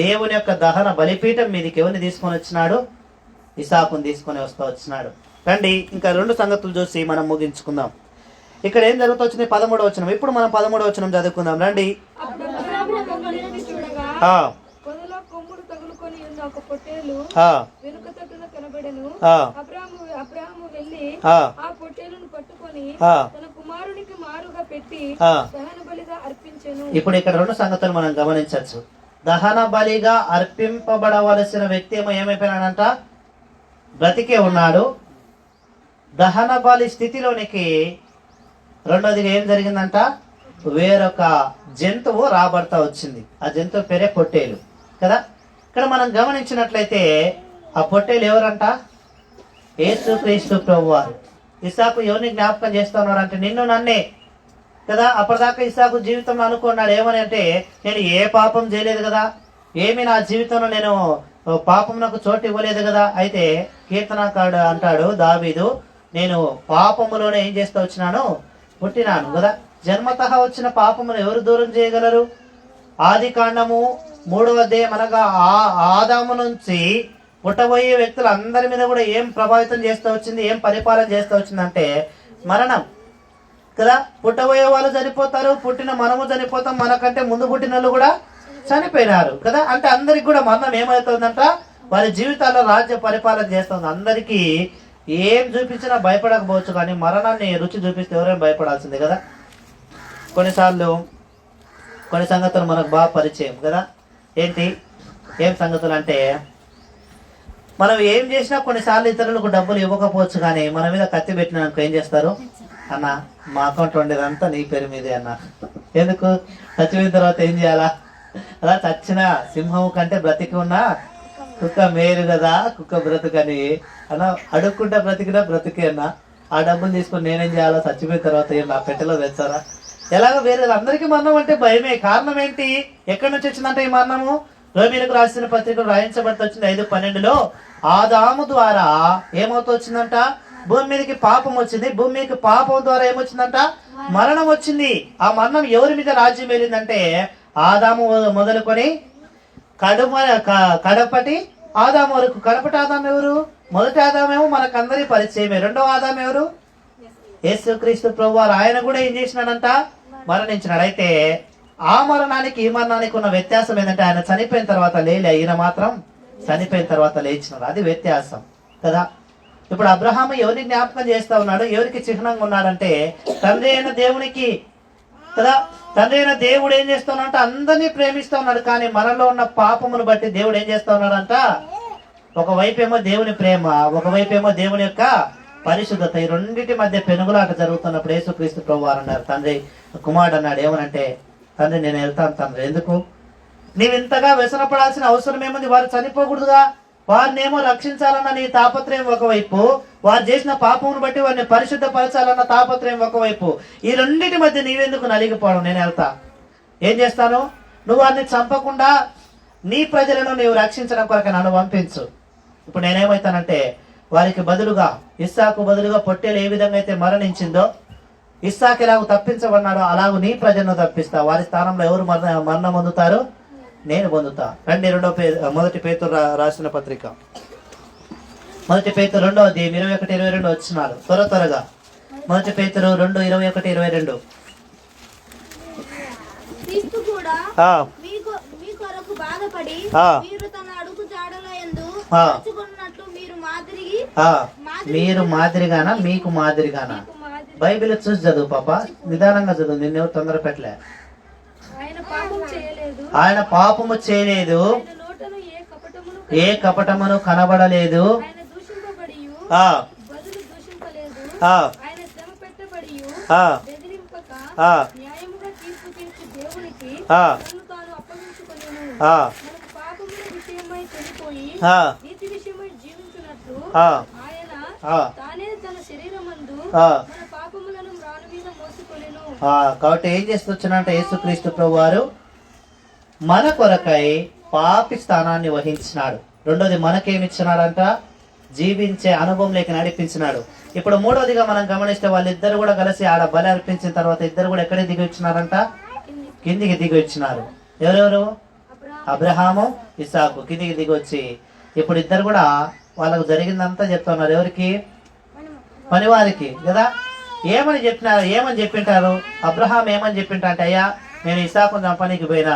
దేవుని యొక్క దహన బలిపీఠం మీదకి ఎవరిని తీసుకొని వచ్చినాడు? ఇసాకుని తీసుకొని వస్తూ వచ్చినాడు. రండి ఇంకా 2 సంగతులు చూసి మనం ముగించుకుందాం. ఇక్కడ ఏం జరుగుతూ వచ్చింది? 13వ వచనం. ఇప్పుడు మనం 13వ వచనం చదువుకుందాం. రండి. ఇప్పుడు ఇక్కడ 2 సంగతులు మనం గమనించవచ్చు. దహన బలిగా అర్పింపబడవలసిన వ్యక్తి ఏమైపోయినాడంట? బ్రతికే ఉన్నాడు. దహన బలి స్థితిలోనికి రెండోదిగా ఏం జరిగిందంట? వేరొక జంతువు రాబడతా వచ్చింది. ఆ జంతువు పేరే పొట్టేలు కదా. ఇక్కడ మనం గమనించినట్లయితే ఆ పొట్టేలు ఎవరంట? యేసుక్రీస్తు ప్రభువారు. ఇస్సాకు ఎవరిని జ్ఞాపకం చేస్తా ఉన్నాడంటే, నిన్ను నన్నే కదా. అప్పటిదాకా ఇస్సాకు జీవితంలో అనుకున్నాడు ఏమని అంటే, నేను ఏ పాపం చేయలేదు కదా, ఏమి నా జీవితంలో నేను పాపం నాకు చోటు ఇవ్వలేదు కదా. అయితే కీర్తనకారుడు అంటాడు దావీదు, నేను పాపములోనే ఏం చేస్తూ వచ్చినాను? పుట్టినాను కదా. జన్మతః వచ్చిన పాపమును ఎవరు దూరం చేయగలరు? ఆది కాండము 3వ అధ్యాయం అనగా ఆదాము నుంచి పుట్టబోయే వ్యక్తులు అందరి మీద కూడా ఏం ప్రభావితం చేస్తూ వచ్చింది, ఏం పరిపాలన చేస్తూ వచ్చిందంటే మరణం కదా. పుట్టబోయే వాళ్ళు చనిపోతారు, పుట్టిన మనము చనిపోతాం, మనకంటే ముందు పుట్టిన వాళ్ళు కూడా చనిపోయినారు కదా. అంటే అందరికి కూడా మరణం ఏమవుతుందంట, వారి జీవితాల్లో రాజ్య పరిపాలన చేస్తుంది. అందరికీ ఏం చూపించినా భయపడకపోవచ్చు, కానీ మరణాన్ని రుచి చూపిస్తే ఎవరైనా భయపడాల్సిందే కదా. కొన్నిసార్లు కొన్ని సంగతులు మనకు బాగా పరిచయం కదా. ఏంటి ఏం సంగతులు అంటే, మనం ఏం చేసినా కొన్నిసార్లు ఇతరులకు డబ్బులు ఇవ్వకపోవచ్చు, కానీ మన మీద కత్తి పెట్టినాక ఏం చేస్తారు, అన్న మా అకౌంట్ ఉండేదంతా నీ పేరు మీదే అన్న. ఎందుకు, చచ్చిపోయిన తర్వాత ఏం చేయాలా, అలా చచ్చిన సింహం కంటే బ్రతికి ఉన్నా కుక్క మేలు కదా, కుక్క బ్రతుకని అన్న అడుక్కుంటా బ్రతికినా బ్రతికే అన్న. ఆ డబ్బులు తీసుకొని నేనేం చేయాలా, చచ్చిపోయిన తర్వాత ఏం నా పెట్టెలో తెచ్చారా. ఎలాగో వేరే అందరికీ మరణం అంటే భయమే. కారణం ఏంటి, ఎక్కడి నుంచి వచ్చిందంటే ఈ మరణము, రోమీయులకు రాసిన పత్రికలు రాయించబడి వచ్చింది 5:12 ఆదాము ద్వారా ఏమవుతూ వచ్చిందంట, భూమి మీదకి పాపం వచ్చింది. భూమి మీదకి పాపం ద్వారా ఏమొచ్చిందంట, మరణం వచ్చింది. ఆ మరణం ఎవరి మీద రాజ్యం వెళ్ళిందంటే, ఆదాము మొదలుకొని కడపటి ఆదాము వరకు. కడపటి ఆదాము ఎవరు, మొదటి ఆదామేమో మనకందరి పరిచయమే. రెండో ఆదాము ఎవరు, యేసుక్రీస్తు ప్రభువారు. ఆయన కూడా ఏం చేసినాడంట, మరణించినాడు. అయితే ఆ మరణానికి ఈ మరణానికి ఉన్న వ్యత్యాసం ఏంటంటే, ఆయన చనిపోయిన తర్వాత లేలే, ఈయన మాత్రం చనిపోయిన తర్వాత లేచినాడు. అది వ్యత్యాసం కదా. ఇప్పుడు అబ్రహాము ఎవరిని జ్ఞాపకం చేస్తా ఉన్నాడు, ఎవరికి చిహ్నంగా ఉన్నాడంటే తండ్రి అయిన దేవునికి కదా. తండ్రి అయిన దేవుడు ఏం చేస్తా ఉన్నాడంటే అందరినీ ప్రేమిస్తా ఉన్నాడు, కానీ మనలో ఉన్న పాపమును బట్టి దేవుడు ఏం చేస్తా ఉన్నాడంట, ఒకవైపేమో దేవుని ప్రేమ, ఒకవైపేమో దేవుని యొక్క పరిశుద్ధత, ఈ రెండింటి మధ్య పెనుగులాట జరుగుతున్నప్పుడు యేసుక్రీస్తు ప్రభువారు అన్నారు, తండ్రి కుమారుడు అన్నాడు ఏమనంటే, తండ్రి నేను వెళ్తాను తండ్రి, ఎందుకు నీవు ఇంతగా వ్యసనపడాల్సిన అవసరం ఏముంది, వారు చనిపోకూడదుగా, వారినేమో రక్షించాలన్న నీ తాపత్రయం ఒకవైపు, వారు చేసిన పాపమును బట్టి వారిని పరిశుద్ధపరచాలన్న తాపత్రయం ఒకవైపు, ఈ రెండింటి మధ్య నీవెందుకు నలిగిపోవడం, నేను వెళ్తా. ఏం చేస్తాను, నువ్వు వారిని చంపకుండా నీ ప్రజలను నీవు రక్షించడం కొరకు నన్ను పంపించు. ఇప్పుడు నేనేమవుతానంటే, వారికి బదులుగా ఇస్సాకు బదులుగా పొట్టేలు ఏ విధంగా అయితే మరణించిందో, ఇస్సాకు ఎలాగో తప్పించబడినాడో అలాగూ నీ ప్రజలను తప్పిస్తా. వారి స్థానంలో ఎవరు మరణం పొందుతారు, నేను పొందుతా. రండి మొదటి పేతురు రాసిన పత్రిక, మొదటి పేతురు 2వ అధ్యాయం 21-22 వచ్చినారు త్వరగా. మొదటి పేతురు 2:21-22. క్రీస్తు కూడా మీ కొరకు బాధపడి మీరు తన అడుగు జాడలయందు నడుచుకున్నట్లు మీరు మాదిరిగానా, మీకు మాదిరిగానా. బైబిల్ చూసి చదువు పాప, నిదానంగా చదువు, నిన్నెవరు తొందర పెట్టలే. ఆయన పాపము చేయలేదు, ఏ కపటమును కనబడలేదు, కాబట్టి ఏం చేస్తున్నాడంటే యేసుక్రీస్తు ప్రభువారు మన కొరకై పాపి స్థానాన్ని వహించినాడు. రెండోది మనకేమిచ్చినాడంట, జీవించే అనుభవంలోకి నడిపించినాడు. ఇప్పుడు మూడోదిగా మనం గమనిస్తే వాళ్ళిద్దరు కూడా కలిసి ఆడ బలి అర్పించిన తర్వాత ఇద్దరు కూడా ఎక్కడికి దిగి వచ్చినారంట, కిందికి దిగి వచ్చినారు. ఎవరెవరు, అబ్రహాము ఇస్సాకు కిందికి దిగి వచ్చి ఇప్పుడు ఇద్దరు కూడా వాళ్ళకు జరిగిందంతా చెప్తున్నారు. ఎవరికి, పనివారికి కదా. ఏమని చెప్పింటారు, అబ్రహాం ఏమని చెప్పింటే, అయ్యా నేను ఇస్సాకును చంపనీకి పోయినా,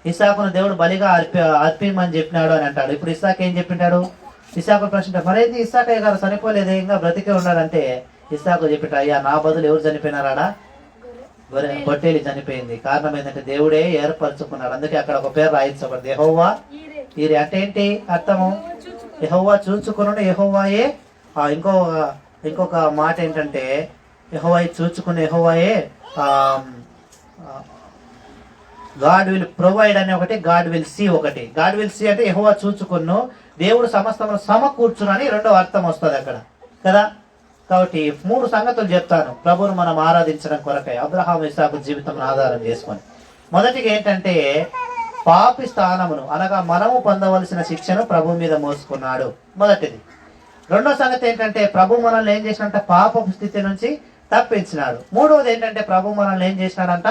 ఇస్సాకును దేవుడు బలిగా అర్పిమని చెప్పినాడు అని అంటాడు. ఇప్పుడు ఇస్సాకు ఏం చెప్పింటాడు, ఇస్సాకు ప్రశ్న, మరైతే ఇస్సాకయ్య గారు చనిపోలేదు, ఇంకా బ్రతికే ఉన్నాడంటే ఇస్సాకు చెప్పిట, అయ్యా నా బదులు ఎవరు చనిపోయినారా, పొట్టేలి చనిపోయింది. కారణం ఏంటంటే దేవుడే ఏర్పరచుకున్నాడు. అందుకే అక్కడ ఒక పేరు రాయించబడింది, యెహోవా ఈరే. అంటే ఏంటి అర్థము, యెహోవా చూచుకున్నాడు, యెహోవాయే. ఇంకొక మాట ఏంటంటే యెహోవాయే చూచుకున్న, యెహోవాయే గాడ్ విల్ ప్రొవైడ్ అని ఒకటి, గాడ్ విల్ సీ ఒకటి. గాడ్ విల్ సీ అంటే యెహోవా చూచుకున్ను, దేవుడు సమస్తమును సమకూర్చునని రెండో అర్థం వస్తుంది అక్కడ కదా. కాబట్టి 3 సంగతులు చెప్తాను ప్రభువును మనం ఆరాధించడం కొరకై, అబ్రహాం ఇస్సాకు జీవితం ఆధారం చేసుకొని. మొదటిగా ఏంటంటే పాపి స్థానమును అనగా మనము పొందవలసిన శిక్షను ప్రభు మీద మోసుకున్నాడు, మొదటిది. రెండో సంగతి ఏంటంటే ప్రభు మనల్ని ఏం చేసినంట, పాపపు స్థితి నుంచి తప్పించినాడు. మూడవది ఏంటంటే ప్రభు మనల్ని ఏం చేసినాడంట,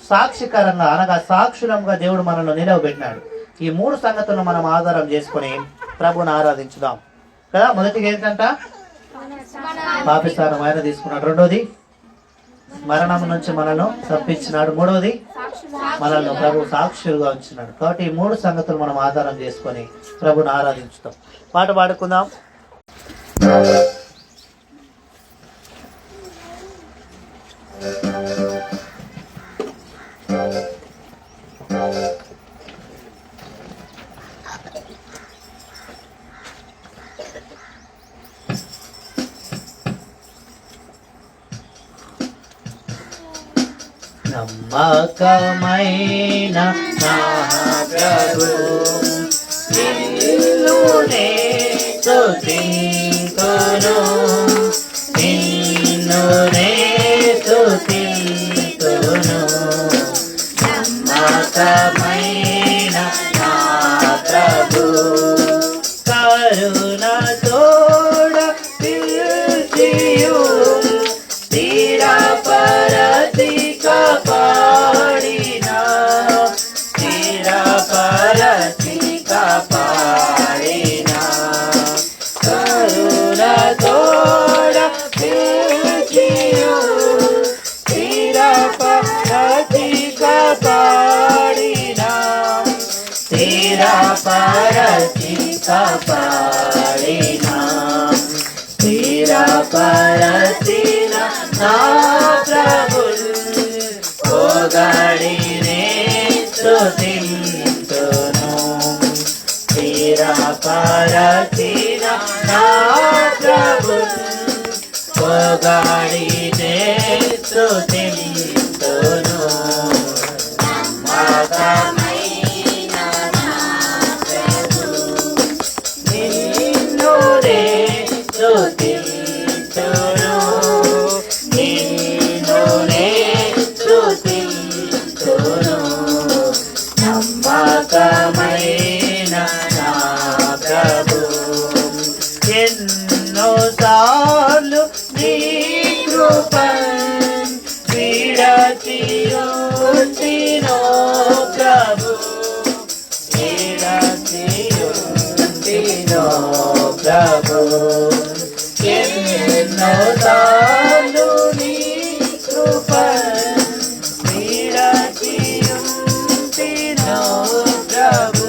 సాక్షికరంగా అనగా సాక్షులంగా దేవుడు మనల్ని నిలవబెట్టినాడు. ఈ 3 సంగతులను మనం ఆధారం చేసుకుని ప్రభుని ఆరాధించుదాం కదా. మొదటిగా ఏంటంట, పాపిస్తాను ఆయన తీసుకున్నాడు. రెండోది, మరణం నుంచి మనల్ని తప్పించినాడు. మూడవది, మనల్ని ప్రభు సాక్షులుగా ఉంచినాడు. కాబట్టి ఈ 3 సంగతులు మనం ఆధారం చేసుకొని ప్రభుని ఆరాధించుతాం. పాట పాడుకుందాం. నమ్మకమైన నా ప్రభు నిన్నునే స్తుతింతును, నిన్నునే స్తుతింతును. నమ్మకమైన నా ప్రభు కరుణ తోడ పిలిచియు స్థిరపరచి కాపాడిన, స్థిరపరచి కాపాడిన. కరుణ తోడ పిలిచియు స్థిరపరచి కాపాడిన, స్థిరపరచి కాపాడిన. స్థిరపరచిన నా ప్రభుల్ పొగడినే స్తుతింతును. స్థిరపరచిన నా ప్రభుల్ పొగడినే స్తుతింతును. నమ్మకమైన నా ప్రభు నిన్నునే స్తుతింతును, నిన్నునే స్తుతింతును. నమ్మకమైన నా ప్రభు ఎన్నోసార్లు నీ కృపను విడచియుంటినో ప్రభు, విడచియుంటినో ప్రభు. ఎన్నోసార్లు నీ కృపను విడచియుంటినో ప్రభు,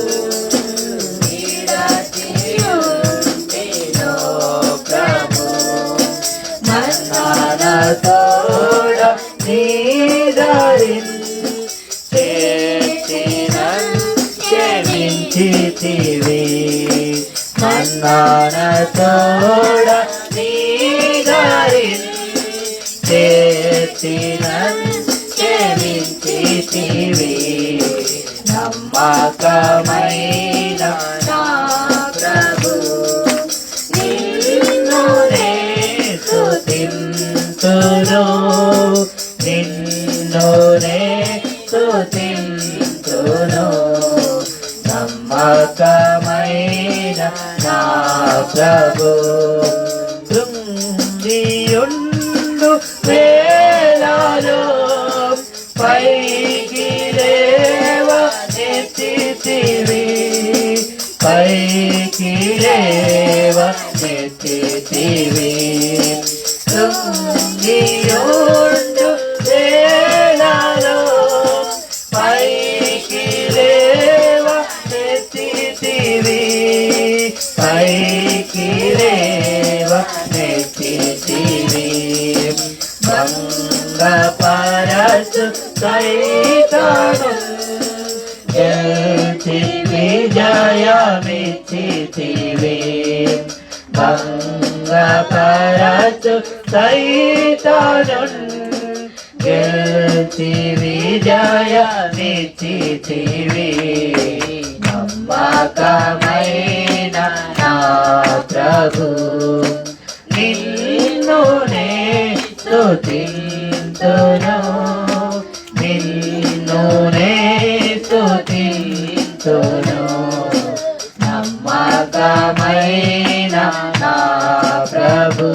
విడచియుంటినో ప్రభు. మరణతోడ నీ దారిన్ చేర్చినన్ క్షమించితివి. మరణతోడ నీ దారిన్ చేర్చినన్ క్షమించితివి. నమ్మకమైన నా ప్రభు నిన్నునే స్తుతింతును, నిన్నునే స్తుతింతును. నమ్మకమైన నా ప్రభు కృంగియుండు వేళలో పైకి లేవనెత్తితివి, పైకి లేవనెత్తితివి. కృంగియుండు వేళలో పైకి లేవనెత్తితివి, పైకి లేవనెత్తితివి. భంగపరచు సైతాను గెలిచి విజయమిచ్చితివి. భంగపరచు సైతాను గెలిచి విజయమిచ్చితివి. నమ్మకమైన నా ప్రభు నిన్నునే స్తుతింతును, నిన్నునే స్తుతింతును. నమ్మకమైన నా ప్రభు.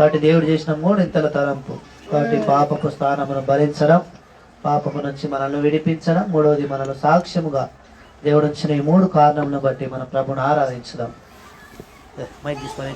కాబట్టి దేవుడు చేసిన మూడింతల తలంపు కాబట్టి పాపపు స్థానమును భరించడం, పాపము నుంచి మనల్ని విడిపించడం, మూడవది మనల్ని సాక్ష్యముగా దేవుడు ఇచ్చిన ఈ 3 కారణములను బట్టి మన ప్రభుని ఆరాధించడం. మైక్ తీసుకొని